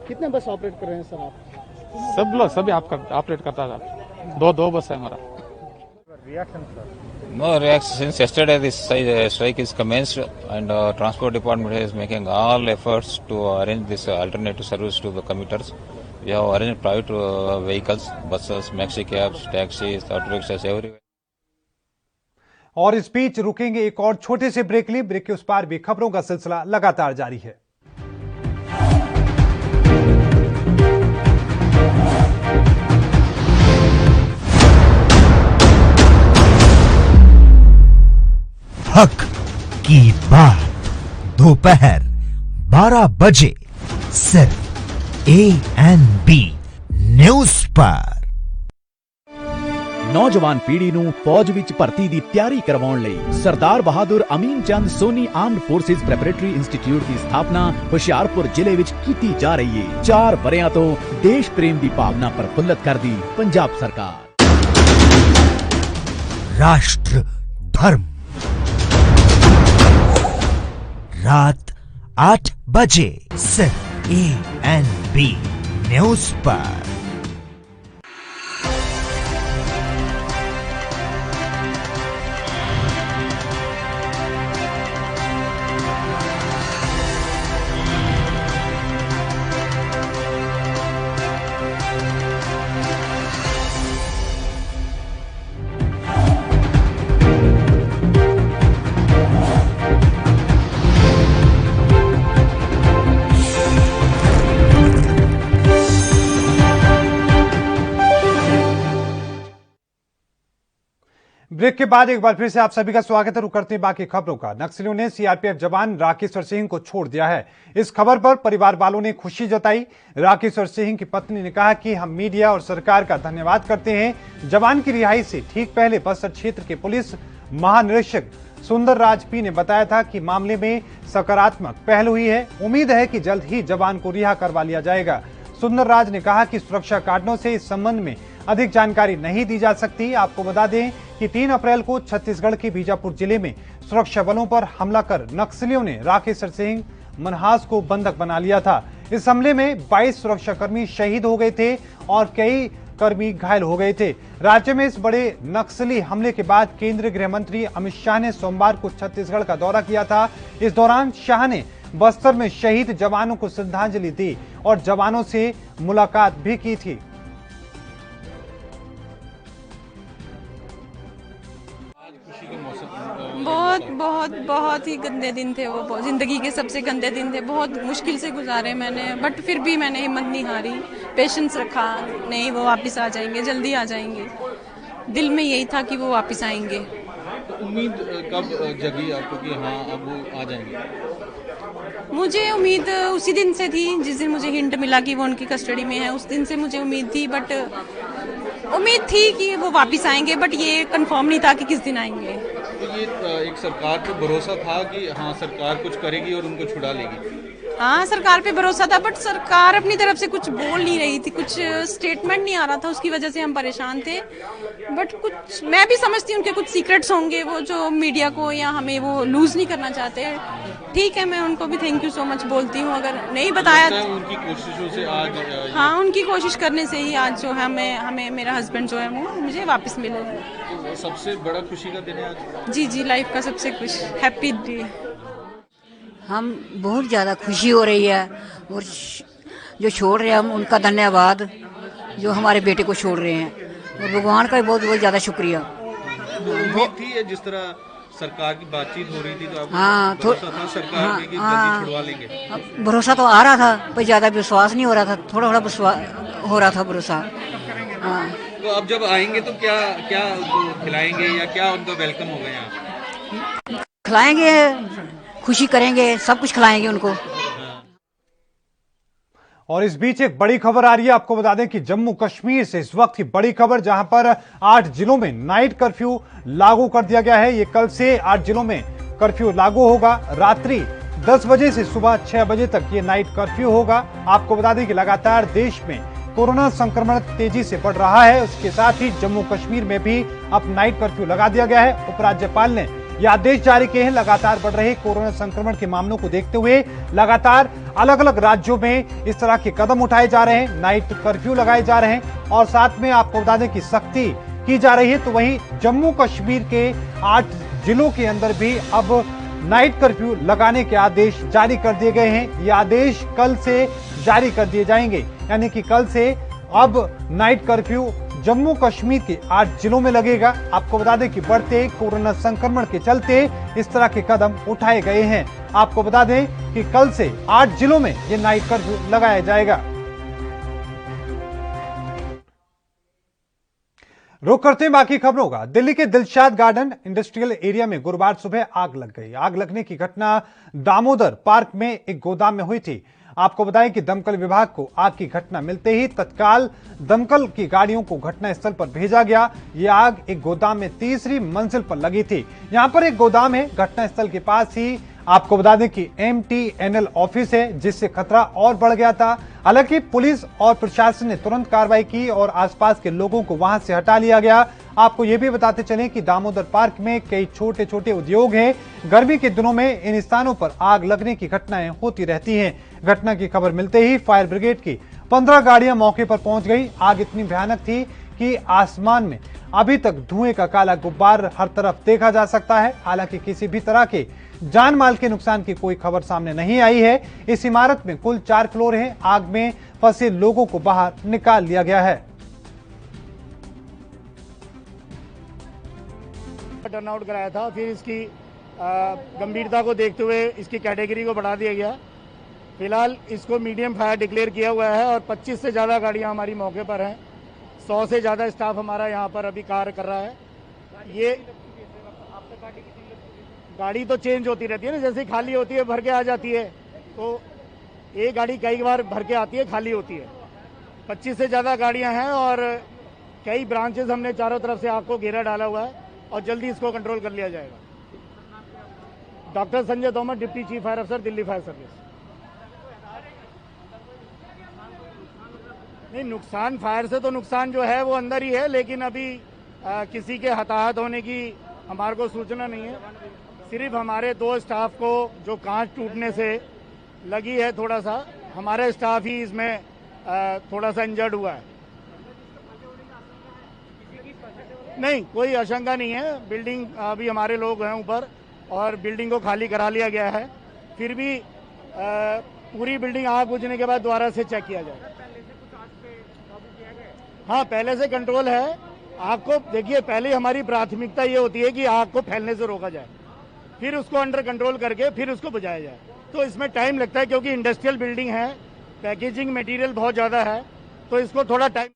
कितने बस ऑपरेट कर रहे हैं सर आप? सभी आपका ऑपरेट करता था। दो बस है हमारा। No reaction. Since yesterday this strike is commenced and transport department is making all efforts to arrange this alternative service to the commuters. We have arranged private vehicles, buses, maxi cabs, taxis, auto rickshaws, everywhere. और इस बीच रुकेंगे एक और छोटे से break लिए। Break के उस पार भी खबरों का सिलसिला लगातार जारी है। हक की बात दोपहर 12 बजे सिर्फ ANB न्यूज़ पर। नौजवान पीढ़ी ਨੂੰ ਫੌਜ ਵਿੱਚ ਭਰਤੀ ਦੀ ਤਿਆਰੀ ਕਰਵਾਉਣ ਲਈ Sardar Bahadur Amin Chand Soni armed forces preparatory institute ਦੀ ਸਥਾਪਨਾ ਹੁਸ਼ਿਆਰਪੁਰ ਜ਼ਿਲ੍ਹੇ ਵਿੱਚ ਕੀਤੀ ਜਾ ਰਹੀ ਹੈ। 4 ਵਰ੍ਹਿਆਂ ਤੋਂ ਦੇਸ਼ ਪ੍ਰੇਮ ਦੀ ਭਾਵਨਾ ਪ੍ਰਫੁੱਲਤ ਕਰਦੀ ਪੰਜਾਬ सरकार। राष्ट्र धर्म रात 8 बजे सिर्फ ANB न्यूज़ पर। ब्रेक के बाद एक बार फिर से आप सभी का स्वागत है। रुक करते हैं बाकी खबरों का। नक्सलियों ने सीआरपीएफ जवान राकेश्वर सिंह को छोड़ दिया है। इस खबर पर परिवार वालों ने खुशी जताई। राकेश्वर सिंह की पत्नी ने कहा कि हम मीडिया और सरकार का धन्यवाद करते हैं। जवान की रिहाई से ठीक पहले बस्तर क्षेत्र के पुलिस महानिरीक्षक सुंदर राज पी ने बताया था कि मामले में सकारात्मक पहल हुई है। उम्मीद है कि जल्द ही जवान को रिहा करवा लिया जाएगा। सुंदर राज ने कहा कि सुरक्षा कारणों से इस संबंध में अधिक जानकारी नहीं दी जा सकती। आपको बता दें कि 3 अप्रैल को छत्तीसगढ़ के बीजापुर जिले में सुरक्षा बलों पर हमला कर नक्सलियों ने राकेश्वर सिंह मनहास को बंधक बना लिया था। इस हमले में 22 सुरक्षाकर्मी शहीद हो गए थे और कई कर्मी घायल हो गए थे। राज्य में इस बड़े नक्सली हमले के बाद केंद्रीय गृह मंत्री अमित शाह ने सोमवार को छत्तीसगढ़ का दौरा किया था। इस दौरान शाह ने बस्तर में शहीद जवानों को श्रद्धांजलि दी और जवानों से मुलाकात भी की थी। बहुत ही गंदे दिन थे वो, जिंदगी के सबसे गंदे दिन थे। बहुत मुश्किल से गुजारे मैंने, बट फिर भी मैंने हिम्मत नहीं हारी, पेशेंस रखा। नहीं, वो वापस आ जाएंगे, जल्दी आ जाएंगे। दिल में यही था कि वो वापस आएंगे। तो उम्मीद कब जगी आपको कि हाँ अब वो आ जाएंगे? मुझे उम्मीद उसी दिन से थी जिस दिन मुझे हिंट मिला कि वो उनकी कस्टडी में है। उस दिन से मुझे उम्मीद थी, बट उम्मीद थी कि वो वापस आएंगे, बट ये कंफर्म नहीं था कि किस दिन आएंगे। तो ये एक सरकार पे भरोसा था कि हाँ सरकार कुछ करेगी और उनको छुड़ा लेगी? हाँ, सरकार पे भरोसा था, बट सरकार अपनी तरफ से कुछ बोल नहीं रही थी, कुछ स्टेटमेंट नहीं आ रहा था। उसकी वजह से हम परेशान थे। बट कुछ मैं भी समझती हूँ उनके कुछ सीक्रेट्स होंगे, वो जो मीडिया को या हमें वो लूज नहीं करना चाहते। ठीक है, मैं उनको भी थैंक यू सो मच बोलती हूँ। अगर नहीं बताया उनकी कोशिशों से आज हाँ, उनकी कोशिश करने से ही आज जो है हमें मेरा हस्बैंड जो है वो मुझे वापस मिले। तो सबसे बड़ा खुशी का दिन है आज? जी, लाइफ का सबसे खुश हैप्पी डे। हम बहुत ज़्यादा खुशी हो रही है, और जो छोड़ रहे हैं हम उनका धन्यवाद, जो हमारे बेटे को छोड़ रहे हैं। और भगवान का भी बहुत बहुत ज़्यादा शुक्रिया। उम्मीद थी है जिस तरह सरकार की बातचीत हो रही थी तो आपको हाँ, भरोसा था सरकार पे कि जल्दी छुड़वा लेंगे? भरोसा तो आ रहा था पर ज़्यादा विश्वास नहीं हो रहा था, थोड़ा थोड़ा विश्वास हो रहा था भरोसा। हाँ। तो अब जब आएंगे तो क्या क्या उनको खिलाएंगे या क्या उनका वेलकम होगा यहाँ? खिलाएंगे, खुशी करेंगे, सब कुछ खिलाएंगे उनको। और इस बीच एक बड़ी खबर आ रही है, आपको बता दें कि जम्मू कश्मीर से इस वक्त की बड़ी खबर, जहां पर 8 जिलों में नाइट कर्फ्यू लागू कर दिया गया है। ये कल से 8 जिलों में कर्फ्यू लागू होगा। रात्रि 10 बजे से सुबह 6 बजे तक ये नाइट कर्फ्यू होगा। आपको बता दें कि लगातार देश में कोरोना संक्रमण तेजी से बढ़ रहा है, उसके साथ ही जम्मू कश्मीर में भी अब नाइट कर्फ्यू लगा दिया गया है। उपराज्यपाल ने यह आदेश जारी किए हैं। लगातार बढ़ रहे कोरोना संक्रमण के मामलों को देखते हुए लगातार अलग अलग राज्यों में इस तरह के कदम उठाए जा रहे हैं, नाइट कर्फ्यू लगाए जा रहे हैं और साथ में आपको बता दें कि सख्ती की जा रही है। तो वहीं जम्मू कश्मीर के 8 जिलों के अंदर भी अब नाइट कर्फ्यू लगाने के आदेश जारी कर दिए गए हैं। ये आदेश कल से जारी कर दिए जाएंगे, यानी कि कल से अब नाइट कर्फ्यू जम्मू कश्मीर के 8 जिलों में लगेगा। आपको बता दें कि बढ़ते कोरोना संक्रमण के चलते इस तरह के कदम उठाए गए हैं। आपको बता दें कि कल से 8 जिलों में ये नाइट कर्फ्यू लगाया जाएगा। रुक करते हैं बाकी खबरों का। दिल्ली के दिलशाद गार्डन इंडस्ट्रियल एरिया में गुरुवार सुबह आग लग गई। आग लगने की घटना दामोदर पार्क में एक गोदाम में हुई थी। आपको बताएं कि दमकल विभाग को आग की घटना मिलते ही तत्काल दमकल की गाड़ियों को घटनास्थल पर भेजा गया। यह आग एक गोदाम में तीसरी मंजिल पर लगी थी। यहां पर एक गोदाम है, घटनास्थल के पास ही आपको बता दें कि MTNL ऑफिस है, जिससे खतरा और बढ़ गया था। हालांकि पुलिस और प्रशासन ने तुरंत कार्रवाई की और आसपास के लोगों को वहां से हटा लिया गया। आपको ये भी बताते चलें कि दामोदर पार्क में कई छोटे छोटे उद्योग हैं। गर्मी के दिनों में इन स्थानों पर आग लगने की घटनाएं होती रहती हैं। घटना की खबर मिलते ही फायर ब्रिगेड की 15 गाड़ियां मौके पर पहुंच गई। आग इतनी भयानक थी कि आसमान में अभी तक धुएं का काला गुब्बार हर तरफ देखा जा सकता है। हालांकि किसी भी तरह के जान माल के नुकसान की कोई खबर सामने नहीं आई है। इस इमारत में कुल 4 फ्लोर हैं। आग में फंसे लोगों को बाहर निकाल लिया गया है। टर्नआउट कराया था, फिर इसकी गंभीरता को देखते हुए इसकी कैटेगरी को बढ़ा दिया गया। फिलहाल इसको मीडियम फायर डिक्लेयर किया हुआ है और 25 से ज़्यादा गाड़ियां हमारी मौके पर हैं। 100 से ज़्यादा स्टाफ हमारा यहाँ पर अभी कार्य कर रहा है। ये गाड़ी तो चेंज होती रहती है ना, जैसे खाली होती है भर के आ जाती है, तो एक गाड़ी कई बार भर के आती है, खाली होती है। 25 से ज़्यादा गाड़ियाँ हैं और कई ब्रांचेज हमने चारों तरफ से आग को घेरा डाला हुआ है और जल्दी इसको कंट्रोल कर लिया जाएगा। Doctor Sanjay Tomar, deputy chief fire अफसर, दिल्ली फायर सर्विस। नहीं, नुकसान फायर से तो नुकसान जो है वो अंदर ही है, लेकिन अभी किसी के हताहत होने की हमारे को सूचना नहीं है। सिर्फ हमारे 2 स्टाफ को जो कांच टूटने से लगी है, थोड़ा सा हमारा स्टाफ ही इसमें थोड़ा सा इंजर्ड हुआ है। नहीं, कोई आशंका नहीं है। बिल्डिंग अभी हमारे लोग हैं ऊपर और बिल्डिंग को खाली करा लिया गया है। फिर भी पूरी बिल्डिंग आग बुझने के बाद दोबारा से चेक किया जाएगा। हाँ, पहले से कंट्रोल है। आग को देखिए, पहले हमारी प्राथमिकता ये होती है कि आग को फैलने से रोका जाए, फिर उसको अंडर कंट्रोल करके फिर उसको बुझाया जाए। तो इसमें टाइम लगता है क्योंकि इंडस्ट्रियल बिल्डिंग है, पैकेजिंग मटेरियल बहुत ज़्यादा है, तो इसको थोड़ा टाइम।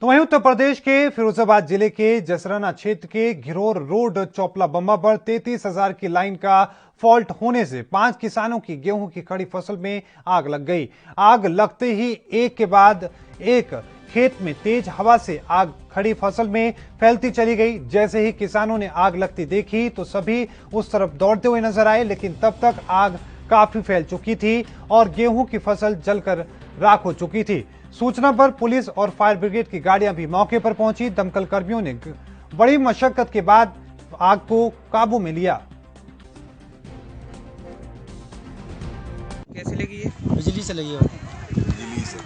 तो वहीं उत्तर प्रदेश के फिरोजाबाद जिले के जसराना क्षेत्र के घिरोर रोड चौपला बम्बा पर 33,000 की लाइन का फॉल्ट होने से 5 किसानों की गेहूं की खड़ी फसल में आग लग गई। आग लगते ही एक के बाद एक खेत में तेज हवा से आग खड़ी फसल में फैलती चली गई। जैसे ही किसानों ने आग लगती देखी तो सभी उस तरफ दौड़ते हुए नजर आए, लेकिन तब तक आग काफी फैल चुकी थी और गेहूं की फसल जलकर राख हो चुकी थी। सूचना पर पुलिस और फायर ब्रिगेड की गाड़ियां भी मौके पर पहुंची। दमकल कर्मियों ने बड़ी मशक्कत के बाद आग को काबू में लिया। कैसे लगी है? बिजली से लगी है। बिजली से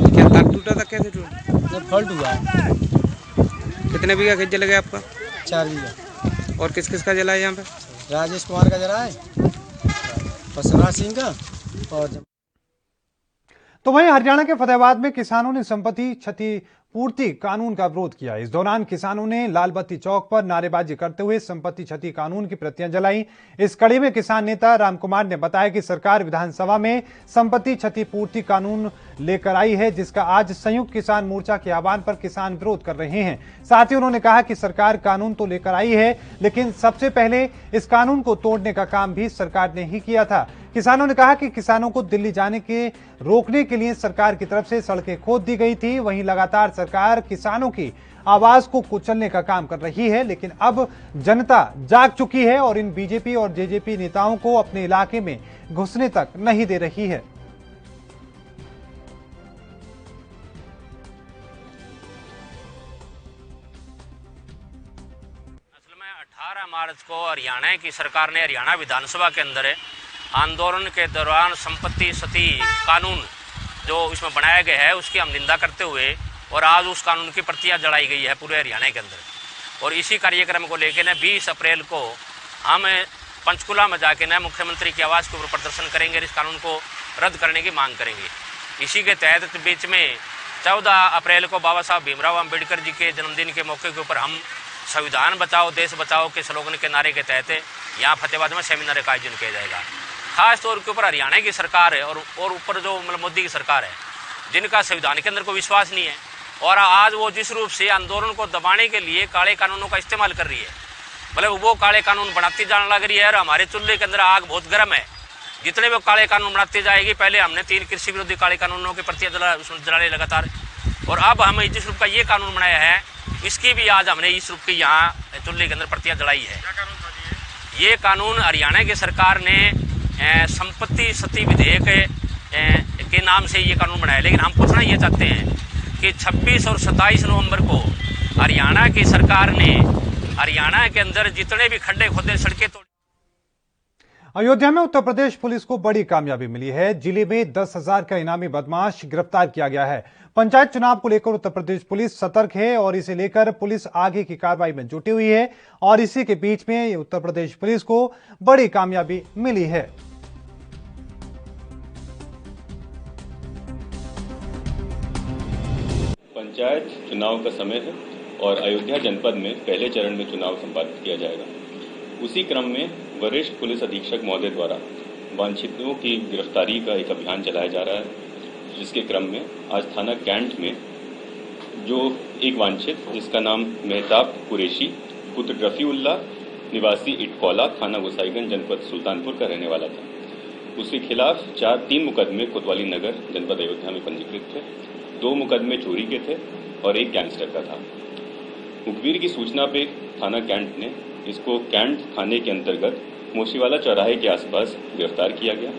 क्या तार टूटा था? कैसे टूटा? फॉल्ट हुआ है। कितने बीघा खेत जल गया आपका? 4 बीघा। और किस किस का जला है यहाँ पे? राजेश कुमार का जला है और शिवराज सिंह का। और तो वहीं हरियाणा के फतेहाबाद में किसानों ने संपत्ति क्षति पूर्ति कानून का विरोध किया। इस दौरान किसानों ने लाल बत्ती चौक पर नारेबाजी करते हुए संपत्ति क्षति कानून की प्रतियां जलाई। इस कड़ी में किसान नेता रामकुमार ने बताया कि सरकार विधानसभा में संपत्ति क्षति पूर्ति कानून लेकर आई है, जिसका आज संयुक्त किसान मोर्चा के आह्वान पर किसान विरोध कर रहे हैं। साथ ही उन्होंने कहा कि सरकार कानून तो लेकर आई है, लेकिन सबसे पहले इस कानून को तोड़ने का काम भी सरकार ने ही किया था। किसानों ने कहा कि किसानों को दिल्ली जाने के रोकने के लिए सरकार की तरफ से सड़कें खोद दी गई थी। वहीं लगातार सरकार किसानों की आवाज को कुचलने का काम कर रही है, लेकिन अब जनता जाग चुकी है और इन बीजेपी और जेजेपी नेताओं को अपने इलाके में घुसने तक नहीं दे रही है। असल में 18 मार्च को हरियाणा की सरकार ने हरियाणा विधानसभा के अंदर आंदोलन के दौरान संपत्ति क्षति कानून जो इसमें बनाया गया है उसकी हम निंदा करते हुए और आज उस कानून की प्रतियां जलाई गई है पूरे हरियाणा के अंदर। और इसी कार्यक्रम को लेकर न 20 अप्रैल को हम पंचकुला में जाके न मुख्यमंत्री की आवाज़ के ऊपर प्रदर्शन करेंगे, इस कानून को रद्द करने की मांग करेंगे। इसी के तहत बीच में 14 अप्रैल को बाबा साहब भीमराव अम्बेडकर जी के जन्मदिन के मौके के ऊपर हम संविधान बचाओ देश बचाओ के स्लोगन के नारे के तहत यहाँ फतेहाबाद में सेमिनार का आयोजन किया जाएगा। खास तौर के ऊपर हरियाणा की सरकार है और ऊपर जो मतलब मोदी की सरकार है, जिनका संविधान के अंदर कोई विश्वास नहीं है और आज वो जिस रूप से आंदोलन को दबाने के लिए काले कानूनों का इस्तेमाल कर रही है, मतलब वो काले कानून बनाती जाने लग रही है। और हमारे चूल्हे के अंदर आग बहुत गर्म है, जितने वो काले कानून बनाती जाएगी। पहले हमने 3 कृषि विरोधी काले कानूनों की प्रतियां जलाने लगातार, और अब हम जिस रूप का ये कानून बनाया है इसकी भी आज हमने इस रूप की यहाँ चूल्हे के अंदर प्रतियां जलाई है। ये कानून हरियाणा की सरकार ने संपत्ति क्षति विधेयक के नाम से ये कानून बनाया, लेकिन हम पूछना ये चाहते हैं कि 26 और 27 नवंबर को हरियाणा की सरकार ने हरियाणा के अंदर जितने भी खड्डे खोदे सड़कें तोड़ी। अयोध्या में उत्तर प्रदेश पुलिस को बड़ी कामयाबी मिली है। जिले में 10,000 का इनामी बदमाश गिरफ्तार किया गया है। पंचायत चुनाव को लेकर उत्तर प्रदेश पुलिस सतर्क है और इसे लेकर पुलिस आगे की कार्रवाई में जुटी हुई है और इसी के बीच में उत्तर प्रदेश पुलिस को बड़ी कामयाबी मिली है। पंचायत चुनाव का समय है और अयोध्या जनपद में पहले चरण में चुनाव संपादित किया जाएगा। उसी क्रम में वरिष्ठ पुलिस अधीक्षक महोदय द्वारा वांछितों की गिरफ्तारी का एक अभियान चलाया जा रहा है, जिसके क्रम में आज थाना कैंट में जो एक वांछित जिसका नाम मेहताब कुरैशी पुत्र रफीउल्लाह निवासी इटकौला थाना गोसाईगंज जनपद सुल्तानपुर का रहने वाला था, उसके खिलाफ 3 मुकदमे कोतवाली नगर जनपद अयोध्या में पंजीकृत थे। 2 मुकदमे चोरी के थे और एक गैंगस्टर का था। मुखबिर की सूचना पे थाना कैंट ने इसको कैंट थाने के अंतर्गत मोशीवाला चौराहे के आसपास गिरफ्तार किया गया।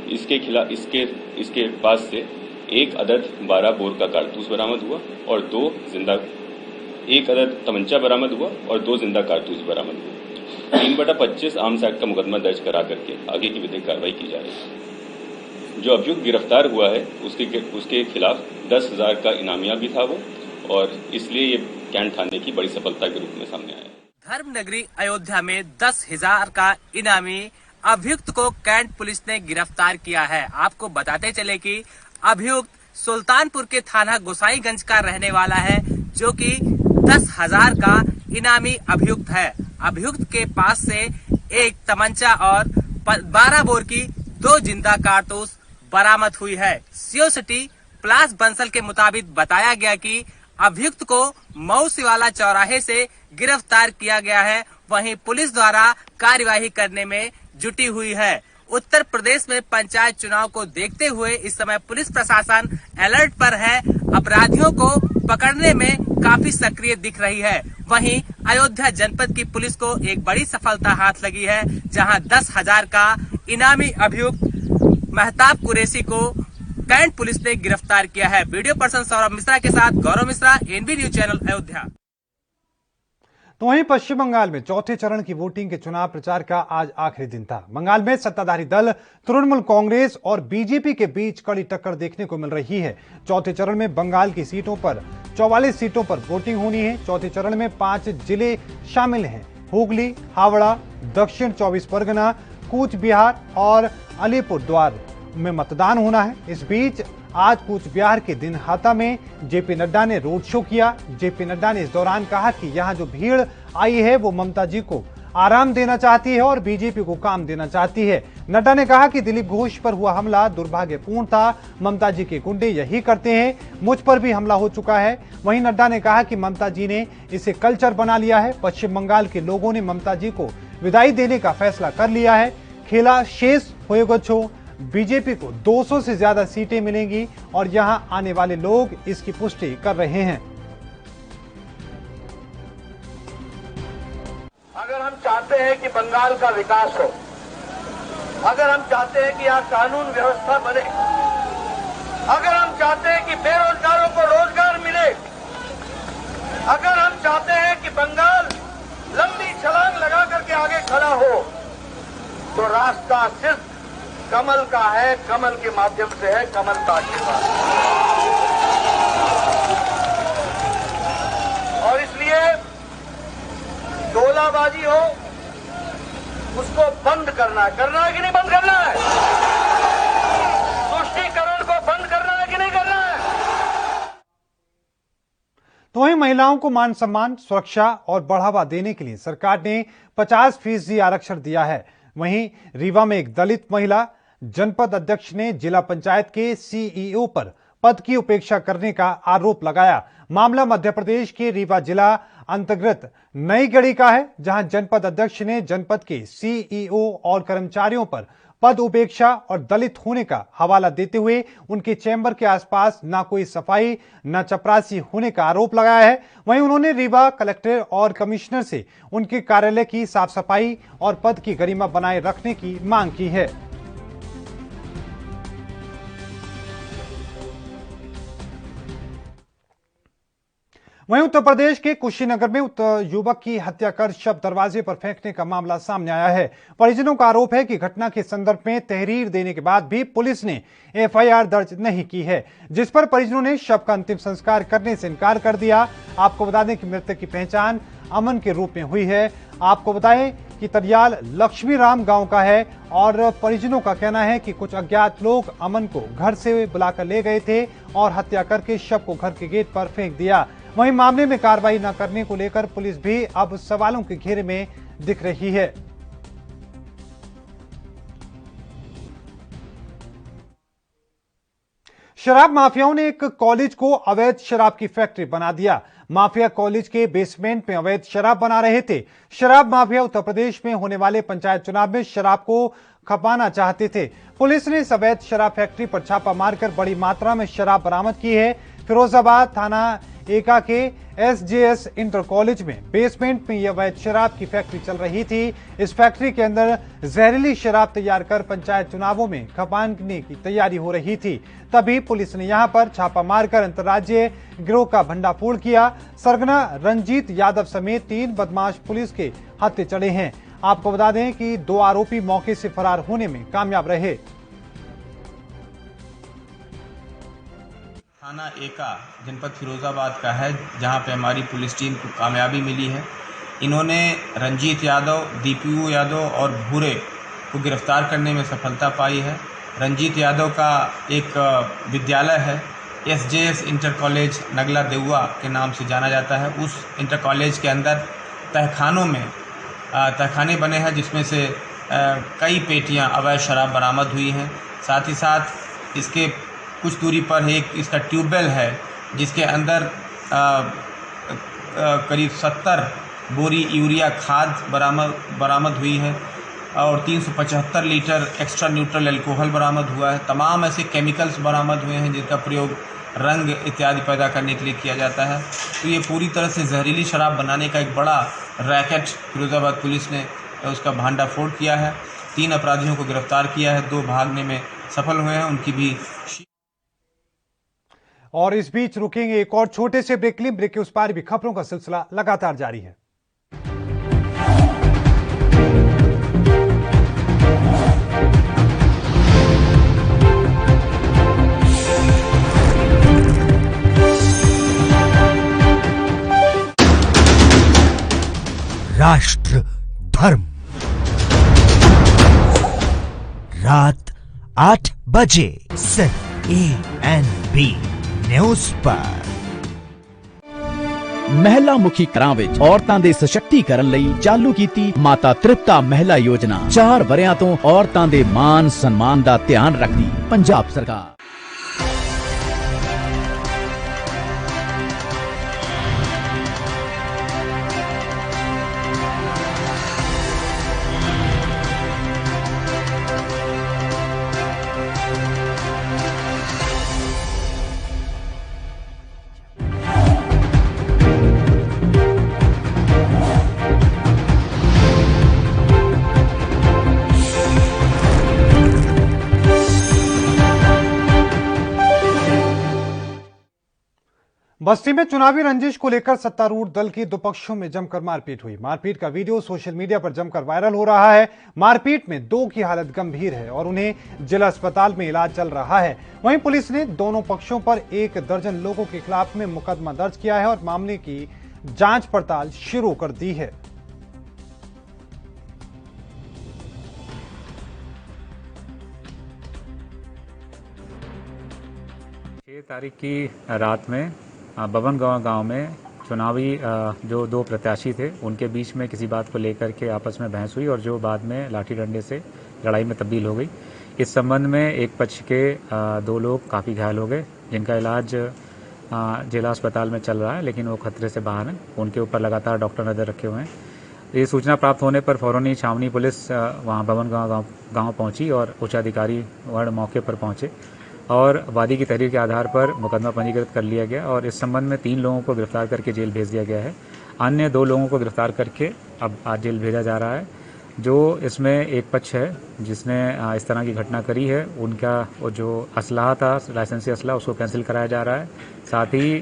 इसके खिलाफ इसके पास से 1 अदद 12 बोर का कारतूस बरामद हुआ और 1 अदद तमंचा बरामद हुआ और 2 जिंदा कारतूस बरामद हुए। 3/25 आर्म्स एक्ट का मुकदमा दर्ज करा करके आगे की विधिक कार्रवाई की जा रही है। जो अभियुक्त गिरफ्तार हुआ है उसके खिलाफ 10,000 का इनामिया भी था वो, और इसलिए ये कैंट थाने की बड़ी सफलता के रूप में सामने आया। धर्म नगरी अयोध्या में 10,000 का इनामी अभियुक्त को कैंट पुलिस ने गिरफ्तार किया है। आपको बताते चले कि अभियुक्त सुल्तानपुर के थाना गोसाईगंज का रहने वाला है, जो कि 10,000 का इनामी अभियुक्त है। अभियुक्त के पास से एक तमंचा और 12 बोर की 2 जिंदा कारतूस बरामद हुई है। सीओ सिटी प्लास बंसल के मुताबिक बताया गया कि अभियुक्त को मऊसीवाला चौराहे से गिरफ्तार किया गया है। वहीं पुलिस द्वारा कार्यवाही करने में जुटी हुई है। उत्तर प्रदेश में पंचायत चुनाव को देखते हुए इस समय पुलिस प्रशासन अलर्ट पर है, अपराधियों को पकड़ने में काफी सक्रिय दिख रही है। वहीं अयोध्या जनपद की पुलिस को एक बड़ी सफलता हाथ लगी है, जहां 10,000 का इनामी अभियुक्त मेहताब कुरैशी को कैंट पुलिस ने गिरफ्तार किया है। वीडियो पर्सन सौरभ मिश्रा के साथ Gaurav Mishra, NB news channel Ayodhya. तो वहीं पश्चिम बंगाल में चौथे चरण की वोटिंग के चुनाव प्रचार का आज आखिरी दिन था। बंगाल में सत्ताधारी दल तृणमूल कांग्रेस और बीजेपी के बीच कड़ी टक्कर देखने को मिल रही है। चौथे चरण में बंगाल की सीटों पर 44 सीटों पर वोटिंग होनी है। चौथे चरण में 5 जिले शामिल हैं: हुगली, हावड़ा, दक्षिण 24 परगना, कूच बिहार और अलीपुरद्वार। में मतदान होना है। इस बीच आज कूच बिहार के दिनहाटा में जेपी नड्डा ने रोड शो किया। जेपी नड्डा ने इस दौरान कहा कि यहां जो भीड़ आई है वो ममता जी को आराम देना चाहती है और बीजेपी को काम देना चाहती है। नड्डा ने कहा कि दिलीप घोष पर हुआ हमला दुर्भाग्यपूर्ण था, ममता जी के गुंडे यही करते हैं, मुझ पर भी हमला हो चुका है। वहीं नड्डा ने कहा कि ममता जी ने इसे कल्चर बना लिया है। पश्चिम बंगाल के लोगों ने ममता जी को विदाई देने का फैसला कर लिया है। खेला शेष होएगा छो, बीजेपी को 200 से ज्यादा सीटें मिलेंगी और यहां आने वाले लोग इसकी पुष्टि कर रहे हैं। अगर हम चाहते हैं कि बंगाल का विकास हो, अगर हम चाहते हैं कि यहाँ कानून व्यवस्था बने, अगर हम चाहते हैं कि बेरोजगारों को रोजगार मिले, अगर हम चाहते हैं कि बंगाल लंबी छलांग लगा करके आगे खड़ा हो, तो रास्ता सिर्फ कमल का है, कमल के माध्यम से है, कमल का आशीर्वाद। और इसलिए टोलाबाजी हो उसको बंद करना है कि नहीं बंद करना है? तुष्टीकरण को बंद करना है कि नहीं करना है? तो वहीं महिलाओं को मान सम्मान, सुरक्षा और बढ़ावा देने के लिए सरकार ने 50% आरक्षण दिया है। वहीं रीवा में एक दलित महिला जनपद अध्यक्ष ने जिला पंचायत के सीईओ पर पद की उपेक्षा करने का आरोप लगाया। मामला मध्य प्रदेश के रीवा जिला अंतर्गत नई गढ़ी का है, जहां जनपद अध्यक्ष ने जनपद के सीईओ और कर्मचारियों पर पद उपेक्षा और दलित होने का हवाला देते हुए उनके चैम्बर के आसपास न कोई सफाई न चपरासी होने का आरोप लगाया है। वहीं उन्होंने रीवा कलेक्टर और कमिश्नर से उनके कार्यालय की साफ सफाई और पद की गरिमा बनाए रखने की मांग की है। वहीं उत्तर प्रदेश के कुशीनगर में युवक की हत्या कर शव दरवाजे पर फेंकने का मामला सामने आया है। परिजनों का आरोप है कि घटना के संदर्भ में तहरीर देने के बाद भी पुलिस ने एफआईआर दर्ज नहीं की है, जिस पर परिजनों ने शव का अंतिम संस्कार करने से इनकार कर दिया। आपको बता दें कि मृतक की पहचान अमन के रूप में हुई है। आपको बताएं कि तरियाल लक्ष्मी राम गांव का है और परिजनों का कहना है कि कुछ अज्ञात लोग अमन को घर से बुलाकर ले गए थे और हत्या करके शव को घर के गेट पर फेंक दिया। वहीं मामले में कार्रवाई न करने को लेकर पुलिस भी अब सवालों के घेरे में दिख रही है। शराब माफियाओं ने एक कॉलेज को अवैध शराब की फैक्ट्री बना दिया। माफिया कॉलेज के बेसमेंट में अवैध शराब बना रहे थे। शराब माफिया उत्तर प्रदेश में होने वाले पंचायत चुनाव में शराब को खपाना चाहते थे। पुलिस ने इस अवैध शराब फैक्ट्री पर छापा मारकर बड़ी मात्रा में शराब बरामद की है। फिरोजाबाद थाना एका के एसजेएस इंटर कॉलेज में बेसमेंट में यह अवैध शराब की फैक्ट्री चल रही थी। इस फैक्ट्री के अंदर जहरीली शराब तैयार कर पंचायत चुनावों में खपाने की तैयारी हो रही थी। तभी पुलिस ने यहां पर छापा मारकर अंतर्राज्यीय गिरोह का भंडाफोड़ किया। सरगना रंजीत यादव समेत 3 बदमाश पुलिस के हत्थे चढ़े हैं। आपको बता दें कि 2 आरोपी मौके से फरार होने में कामयाब रहे। थाना एका जनपद फिरोजाबाद का है, जहां पे हमारी पुलिस टीम को कामयाबी मिली है। इन्होंने रंजीत यादव, दीपू यादव और भूरे को गिरफ्तार करने में सफलता पाई है। रंजीत यादव का एक विद्यालय है, एसजेएस इंटर कॉलेज नगला देउआ के नाम से जाना जाता है। उस इंटर कॉलेज के अंदर तहखाने बने हैं, जिसमें से कई पेटियां अवैध शराब बरामद हुई हैं। साथ ही साथ इसके कुछ दूरी पर एक इसका ट्यूबवेल है, जिसके अंदर करीब 70 बोरी यूरिया खाद बरामद हुई है और 375 लीटर एक्स्ट्रा न्यूट्रल अल्कोहल बरामद हुआ है। तमाम ऐसे केमिकल्स बरामद हुए हैं जिनका प्रयोग रंग इत्यादि पैदा करने के लिए किया जाता है। तो ये पूरी तरह से जहरीली शराब बनाने का एक बड़ा रैकेट फिरोजाबाद पुलिस ने उसका भांडाफोड़ किया है। 3 अपराधियों को गिरफ्तार किया है, 2 भागने में सफल हुए हैं। उनकी भी और इस बीच रुकेंगे एक और छोटे से ब्रेक लिए। ब्रेक के उस पार भी खबरों का सिलसिला लगातार जारी है। राष्ट्र धर्म रात 8 बजे सिर्फ ANB न्यूज़ पर। ਮਹਿਲਾ ਮੁਖੀ ਘਰਾਂ ਵਿੱਚ ਔਰਤਾਂ ਦੇ ਸਸ਼ਕਤੀਕਰਨ ਲਈ ਚਾਲੂ ਕੀਤੀ ਮਾਤਾ ਤ੍ਰਿਪਤਾ ਮਹਿਲਾ ਯੋਜਨਾ 4 ਵਰਿਆਂ ਤੋਂ ਔਰਤਾਂ ਦੇ ਮਾਨ ਸਨਮਾਨ ਦਾ ਧਿਆਨ ਰੱਖਦੀ ਪੰਜਾਬ ਸਰਕਾਰ। बस्ती में चुनावी रंजिश को लेकर सत्तारूढ़ दल की दो पक्षों में जमकर मारपीट हुई। मारपीट का वीडियो सोशल मीडिया पर जमकर वायरल हो रहा है। मारपीट में 2 की हालत गंभीर है और उन्हें जिला अस्पताल में इलाज चल रहा है। वहीं पुलिस ने दोनों पक्षों पर 1 दर्जन लोगों के खिलाफ में मुकदमा दर्ज किया है और मामले की जांच पड़ताल शुरू कर दी है। 6 तारीख की रात में बबनगांव गांव में चुनावी जो 2 प्रत्याशी थे उनके बीच में किसी बात को लेकर के आपस में बहस हुई और जो बाद में लाठी डंडे से लड़ाई में तब्दील हो गई। इस संबंध में एक पक्ष के 2 लोग काफ़ी घायल हो गए, जिनका इलाज जिला अस्पताल में चल रहा है, लेकिन वो खतरे से बाहर हैं। उनके ऊपर लगातार डॉक्टर नजर रखे हुए हैं। ये सूचना प्राप्त होने पर फौरन ही छावनी पुलिस वहाँ बबनगांव गाँव पहुँची और उच्च अधिकारी वर्ण मौके पर पहुँचे और वादी की तहरीर के आधार पर मुकदमा पंजीकृत कर लिया गया और इस संबंध में 3 लोगों को गिरफ्तार करके जेल भेज दिया गया है। अन्य 2 लोगों को गिरफ्तार करके अब आज जेल भेजा जा रहा है। जो इसमें एक पक्ष है जिसने इस तरह की घटना करी है, उनका जो असलाह था, लाइसेंसी असलाह, उसको कैंसिल कराया जा रहा है। साथ ही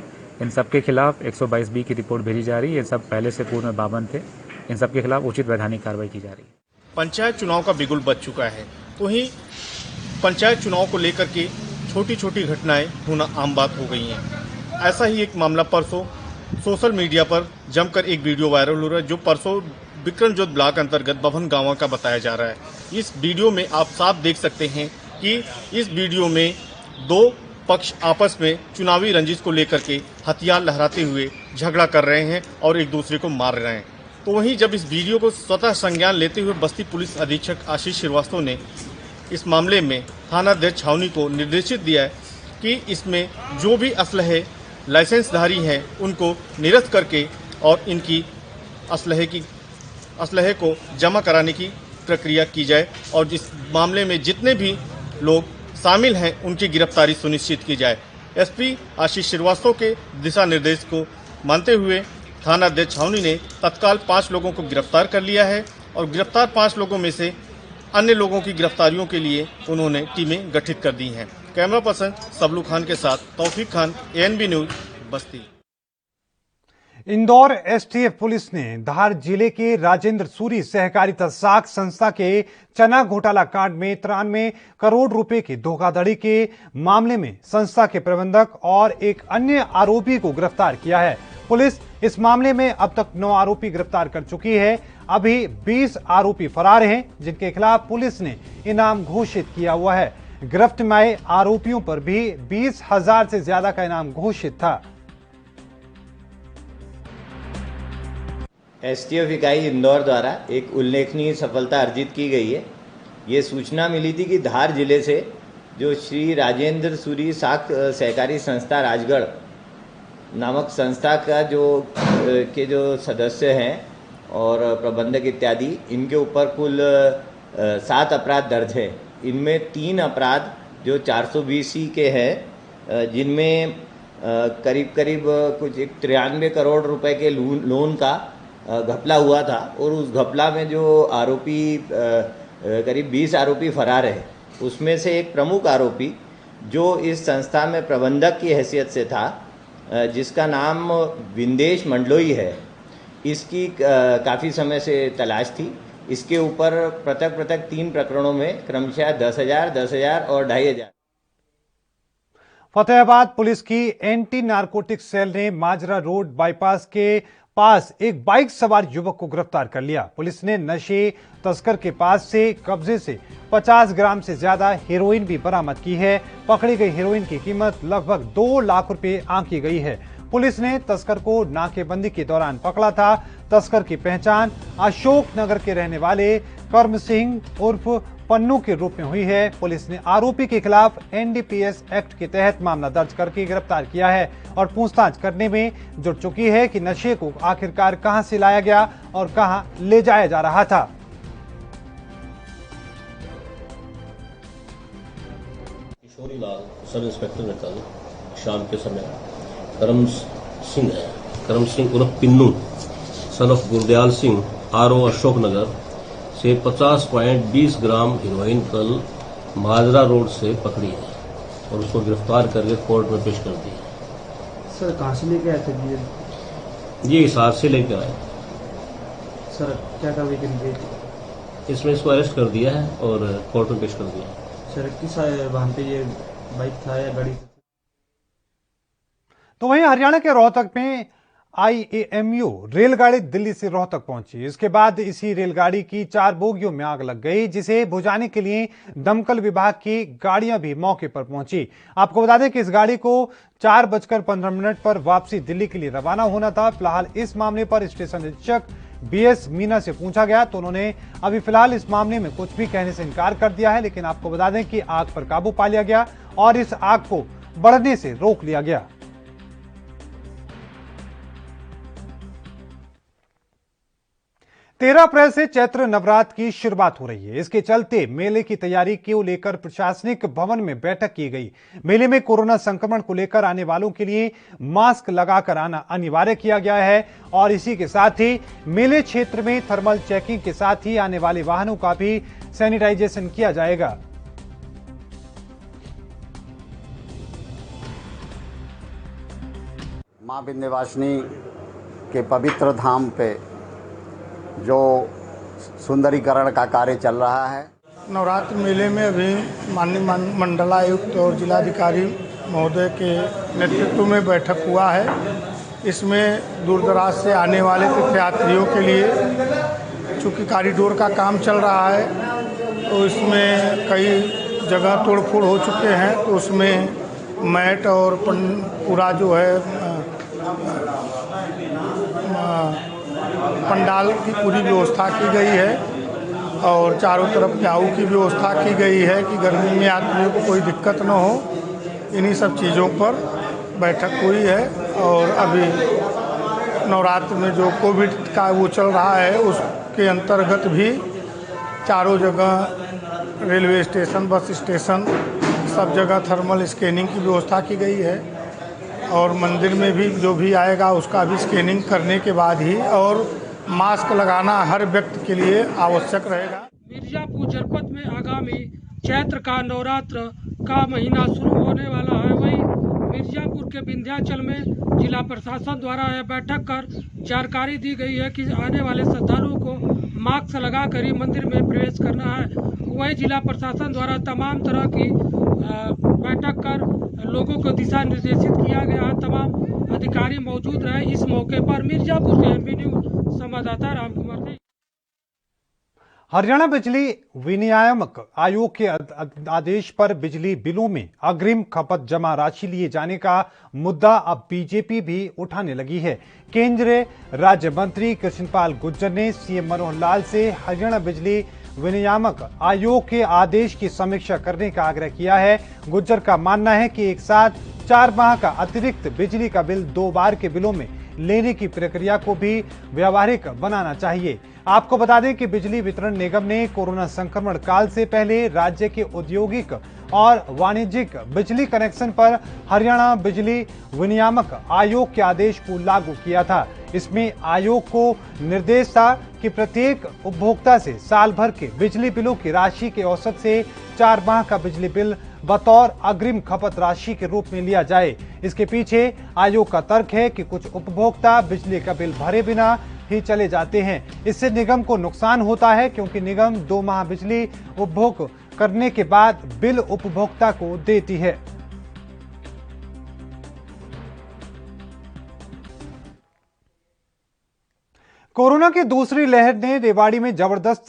इन सब के खिलाफ 122B की रिपोर्ट भेजी जा रही है। ये सब पहले से पूर्व में पाबंद थे। इन सब के खिलाफ उचित वैधानिक कार्रवाई की जा रही है। पंचायत चुनाव का बिगुल बज चुका है, तो ही पंचायत चुनाव को लेकर के छोटी छोटी घटनाएं होना आम बात हो गई हैं। ऐसा ही एक मामला परसों सोशल मीडिया पर जमकर एक वीडियो वायरल हो रहा है, जो परसों विक्रमजोत ब्लॉक अंतर्गत बबनगांव का बताया जा रहा है। इस वीडियो में आप साफ देख सकते हैं कि इस वीडियो में 2 पक्ष आपस में चुनावी रंजिश को लेकर के हथियार लहराते हुए झगड़ा कर रहे हैं और एक दूसरे को मार रहे हैं। तो वहीं जब इस वीडियो को स्वतः संज्ञान लेते हुए बस्ती पुलिस अधीक्षक आशीष श्रीवास्तव ने इस मामले में थानाध्यक्ष छावनी को निर्देशित दिया है कि इसमें जो भी असलहे लाइसेंसधारी हैं उनको निरस्त करके और इनकी असलहे को जमा कराने की प्रक्रिया की जाए और इस मामले में जितने भी लोग शामिल हैं उनकी गिरफ्तारी सुनिश्चित की जाए। एसपी आशीष श्रीवास्तव के दिशा निर्देश को मानते हुए थानाध्यक्ष छावनी ने तत्काल 5 लोगों को गिरफ्तार कर लिया है और गिरफ्तार 5 लोगों में से अन्य लोगों की गिरफ्तारियों के लिए उन्होंने टीमें गठित कर दी हैं। कैमरा पर्सन सबलू खान के साथ तौफीक खान, ANB न्यूज, बस्ती। इंदौर एसटीएफ पुलिस ने धार जिले के राजेंद्र सूरी सहकारिता साख संस्था के चना घोटाला कांड में 93 करोड़ रुपए की धोखाधड़ी के मामले में संस्था के प्रबंधक और एक अन्य आरोपी को गिरफ्तार किया है। पुलिस इस मामले में अब तक 9 आरोपी गिरफ्तार कर चुकी है। अभी 20 आरोपी फरार हैं, जिनके खिलाफ पुलिस ने इनाम घोषित किया हुआ है। गिरफ्त में आए आरोपियों पर भी 20,000 से ज्यादा का इनाम घोषित था। एसटीएफ इकाई इंदौर द्वारा एक उल्लेखनीय सफलता अर्जित की गई है। ये सूचना मिली थी कि धार जिले से जो श्री राजेंद्र सूरी साख सहकारी संस्था राजगढ़ नामक संस्था का जो सदस्य हैं और प्रबंधक इत्यादि, इनके ऊपर कुल 7 अपराध दर्ज है। इनमें 3 अपराध जो 420C के हैं, जिनमें करीब कुछ 93 करोड़ रुपए के लोन का घपला हुआ था और उस घपला में जो आरोपी करीब 20 आरोपी फरार है, उसमें से एक प्रमुख आरोपी जो इस संस्था में प्रबंधक की हैसियत से था, जिसका नाम विंदेश मंडलोई है, इसकी काफ़ी समय से तलाश थी। इसके ऊपर पृथक 3 प्रकरणों में क्रमशः 10,000, 10,000 और 2,500। फतेहाबाद पुलिस की एंटी नारकोटिक्स सेल ने माजरा रोड बाईपास के पास एक बाइक सवार युवक को गिरफ्तार कर लिया। पुलिस ने नशे तस्कर के पास से कब्जे से 50 ग्राम से ज्यादा हेरोइन भी बरामद की है। पकड़ी गई हेरोइन की कीमत लगभग 2 लाख रुपए आंकी गई है। पुलिस ने तस्कर को नाकेबंदी के दौरान पकड़ा था। तस्कर की पहचान अशोक नगर के रहने वाले कर्म सिंह उर्फ पन्नू के रूप में हुई है। पुलिस ने आरोपी के खिलाफ NDPS एक्ट के तहत मामला दर्ज करके गिरफ्तार किया है और पूछताछ करने में जुट चुकी है कि नशे को आखिरकार कहां से लाया गया और कहां ले जाया जा रहा था। किशोरी लाल सब इंस्पेक्टर ने कल शाम के समय करम सिंह उर्फ Pinnu son of Gurdayal Singh RO Ashok Nagar से 50.20 ग्राम हीरोइन कल माजरा रोड से पकड़ी है और उसको गिरफ्तार करके कोर्ट में पेश कर दी है। सर कहाँ से लेके आए थे ये हिसार से लेकर आए। सर क्या कार्रवाई करी गई? इसमें इसको अरेस्ट कर दिया है और कोर्ट में पेश कर दिया है। सर किस वाहन पे ये बाइक था या गाड़ी? तो वहीं हरियाणा के रोहतक में IAMU रेलगाड़ी दिल्ली से रोहतक पहुंची। इसके बाद इसी रेलगाड़ी की 4 बोगियों में आग लग गई, जिसे बुझाने के लिए दमकल विभाग की गाड़ियां भी मौके पर पहुंची। आपको बता दें कि इस गाड़ी को 4:15 पर वापसी दिल्ली के लिए रवाना होना था। फिलहाल इस मामले पर स्टेशन निरीक्षक BS मीना से पूछा गया तो उन्होंने अभी फिलहाल इस मामले में कुछ भी कहने से इनकार कर दिया है। लेकिन आपको बता दें कि आग पर काबू पा लिया गया और इस आग को बढ़ने से रोक लिया गया। 13 अप्रैल से चैत्र नवरात्र की शुरुआत हो रही है। इसके चलते मेले की तैयारी को लेकर प्रशासनिक भवन में बैठक की गई। मेले में कोरोना संक्रमण को लेकर आने वालों के लिए मास्क लगाकर आना अनिवार्य किया गया है और इसी के साथ ही मेले क्षेत्र में थर्मल चेकिंग के साथ ही आने वाले वाहनों का भी सैनिटाइजेशन किया जाएगा। मां विंध्यवासिनी के पवित्र धाम पे जो सुंदरीकरण का कार्य चल रहा है। नवरात्र मेले में अभी माननीय मंडलायुक्त और जिलाधिकारी महोदय के नेतृत्व में बैठक हुआ है। इसमें दूर दराज से आने वाले तीर्थयात्रियों के लिए चूँकि कॉरिडोर का काम चल रहा है तो इसमें कई जगह तोड़फोड़ हो चुके हैं, तो उसमें मैट और पूरा जो है पंडाल की पूरी व्यवस्था की गई है और चारों तरफ प्याऊ की व्यवस्था की गई है कि गर्मी में यात्रियों को कोई दिक्कत न हो। इन्हीं सब चीज़ों पर बैठक हुई है और अभी नवरात्र में जो कोविड का वो चल रहा है उसके अंतर्गत भी चारों जगह रेलवे स्टेशन, बस स्टेशन, सब जगह थर्मल स्कैनिंग की व्यवस्था की गई है और मंदिर में भी जो भी आएगा उसका भी स्कैनिंग करने के बाद ही और मास्क लगाना हर व्यक्ति के लिए आवश्यक रहेगा। मिर्जापुर जनपद में आगामी चैत्र का नवरात्र का महीना शुरू होने वाला है। वहीं मिर्जापुर के विंध्याचल में जिला प्रशासन द्वारा यह बैठक कर जानकारी दी गई है कि आने वाले श्रद्धालुओं को मास्क लगाकर ही मंदिर में प्रवेश करना है। वहीं जिला प्रशासन द्वारा तमाम तरह की बैठक कर लोगों को दिशा निर्देशित किया गया। तमाम अधिकारी मौजूद रहे। इस मौके पर मिर्जापुर से MB न्यूज संवाददाता रामकुमार ने। हरियाणा बिजली विनियामक आयोग के आदेश पर बिजली बिलों में अग्रिम खपत जमा राशि लिए जाने का मुद्दा अब बीजेपी भी उठाने लगी है। केंद्रीय राज्य मंत्री कृष्णपाल गुर्जर ने CM मनोहर लाल से हरियाणा बिजली विनियामक आयोग के आदेश की समीक्षा करने का आग्रह किया है। गुर्जर का मानना है कि एक साथ 4 माह का अतिरिक्त बिजली का बिल 2 बार के बिलों में लेने की प्रक्रिया को भी व्यावहारिक बनाना चाहिए। आपको बता दें कि बिजली वितरण निगम ने कोरोना संक्रमण काल से पहले राज्य के औद्योगिक और वाणिज्यिक बिजली कनेक्शन पर हरियाणा बिजली विनियामक आयोग के आदेश को लागू किया था। इसमें आयोग को निर्देश था कि प्रत्येक उपभोक्ता से साल भर के बिजली बिलों की राशि के औसत से 4 माह का बिजली बिल बतौर अग्रिम खपत राशि के रूप में लिया जाए। इसके पीछे आयोग का तर्क है कि कुछ उपभोक्ता बिजली का बिल भरे बिना ही चले जाते हैं। इससे निगम को नुकसान होता है क्योंकि निगम 2 माह बिजली उपभोग करने के बाद बिल उपभोक्ता को देती है। कोरोना की दूसरी लहर ने रेवाड़ी में जबरदस्त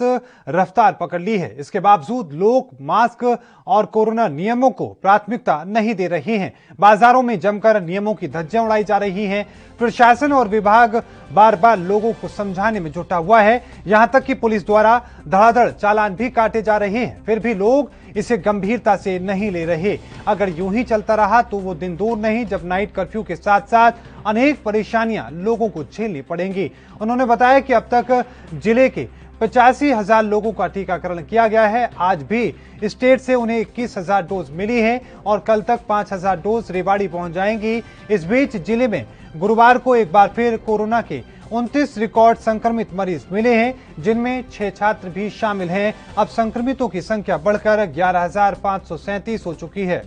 रफ्तार पकड़ ली है। इसके बावजूद लोग मास्क और कोरोना नियमों को प्राथमिकता नहीं दे रहे हैं। बाजारों में जमकर नियमों की धज्जियां उड़ाई जा रही हैं। प्रशासन और विभाग बार बार लोगों को समझाने में जुटा हुआ है। यहां तक कि पुलिस द्वारा धड़ाधड़ चालान भी काटे जा रहे हैं, फिर भी लोग इसे गंभीरता से नहीं ले रहे। अगर यूं ही चलता रहा तो वो दिन दूर नहीं जब नाइट कर्फ्यू के साथ साथ अनेक परेशानियां लोगों को झेलनी पड़ेंगी। उन्होंने बताया कि अब तक जिले के 85,000 लोगों का टीकाकरण किया गया है। आज भी स्टेट से उन्हें 21,000 डोज मिली है और कल तक 5,000 डोज रेवाड़ी पहुंच जाएंगी। इस बीच जिले में गुरुवार को एक बार फिर कोरोना के 29 रिकॉर्ड संक्रमित मरीज मिले हैं, जिनमें 6 छात्र भी शामिल हैं। अब संक्रमितों की संख्या बढ़कर 11,537 हो चुकी है।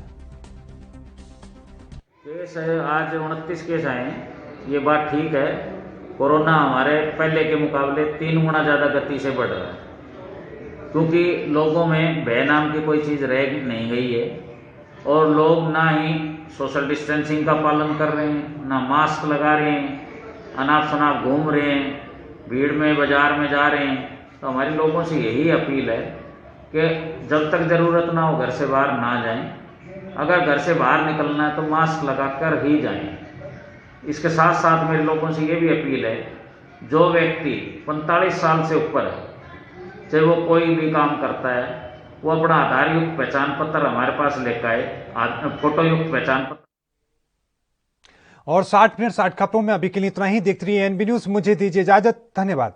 केस आज 29 केस आए हैं, ये बात ठीक है। कोरोना हमारे पहले के मुकाबले 3 गुना ज़्यादा गति से बढ़ रहा है, क्योंकि लोगों में भय नाम की कोई चीज़ रह नहीं गई है और लोग ना ही सोशल डिस्टेंसिंग का पालन कर रहे हैं, ना मास्क लगा रहे हैं, अनाप शनाप घूम रहे हैं, भीड़ में बाजार में जा रहे हैं। तो हमारी लोगों से यही अपील है कि जब तक ज़रूरत ना हो घर से बाहर ना जाएं। अगर घर से बाहर निकलना है तो मास्क लगाकर ही जाएं। इसके साथ साथ मेरे लोगों से ये भी अपील है, जो व्यक्ति 45 साल से ऊपर है, चाहे वो कोई भी काम करता है, वो अपना आधार युक्त पहचान पत्र हमारे पास लेकर आए, फोटो युक्त पहचान पत्र। और 60 मिनट 60 खबरों में अभी के लिए इतना ही। देखते रहिए एनबी न्यूज। मुझे दीजिए इजाजत। धन्यवाद।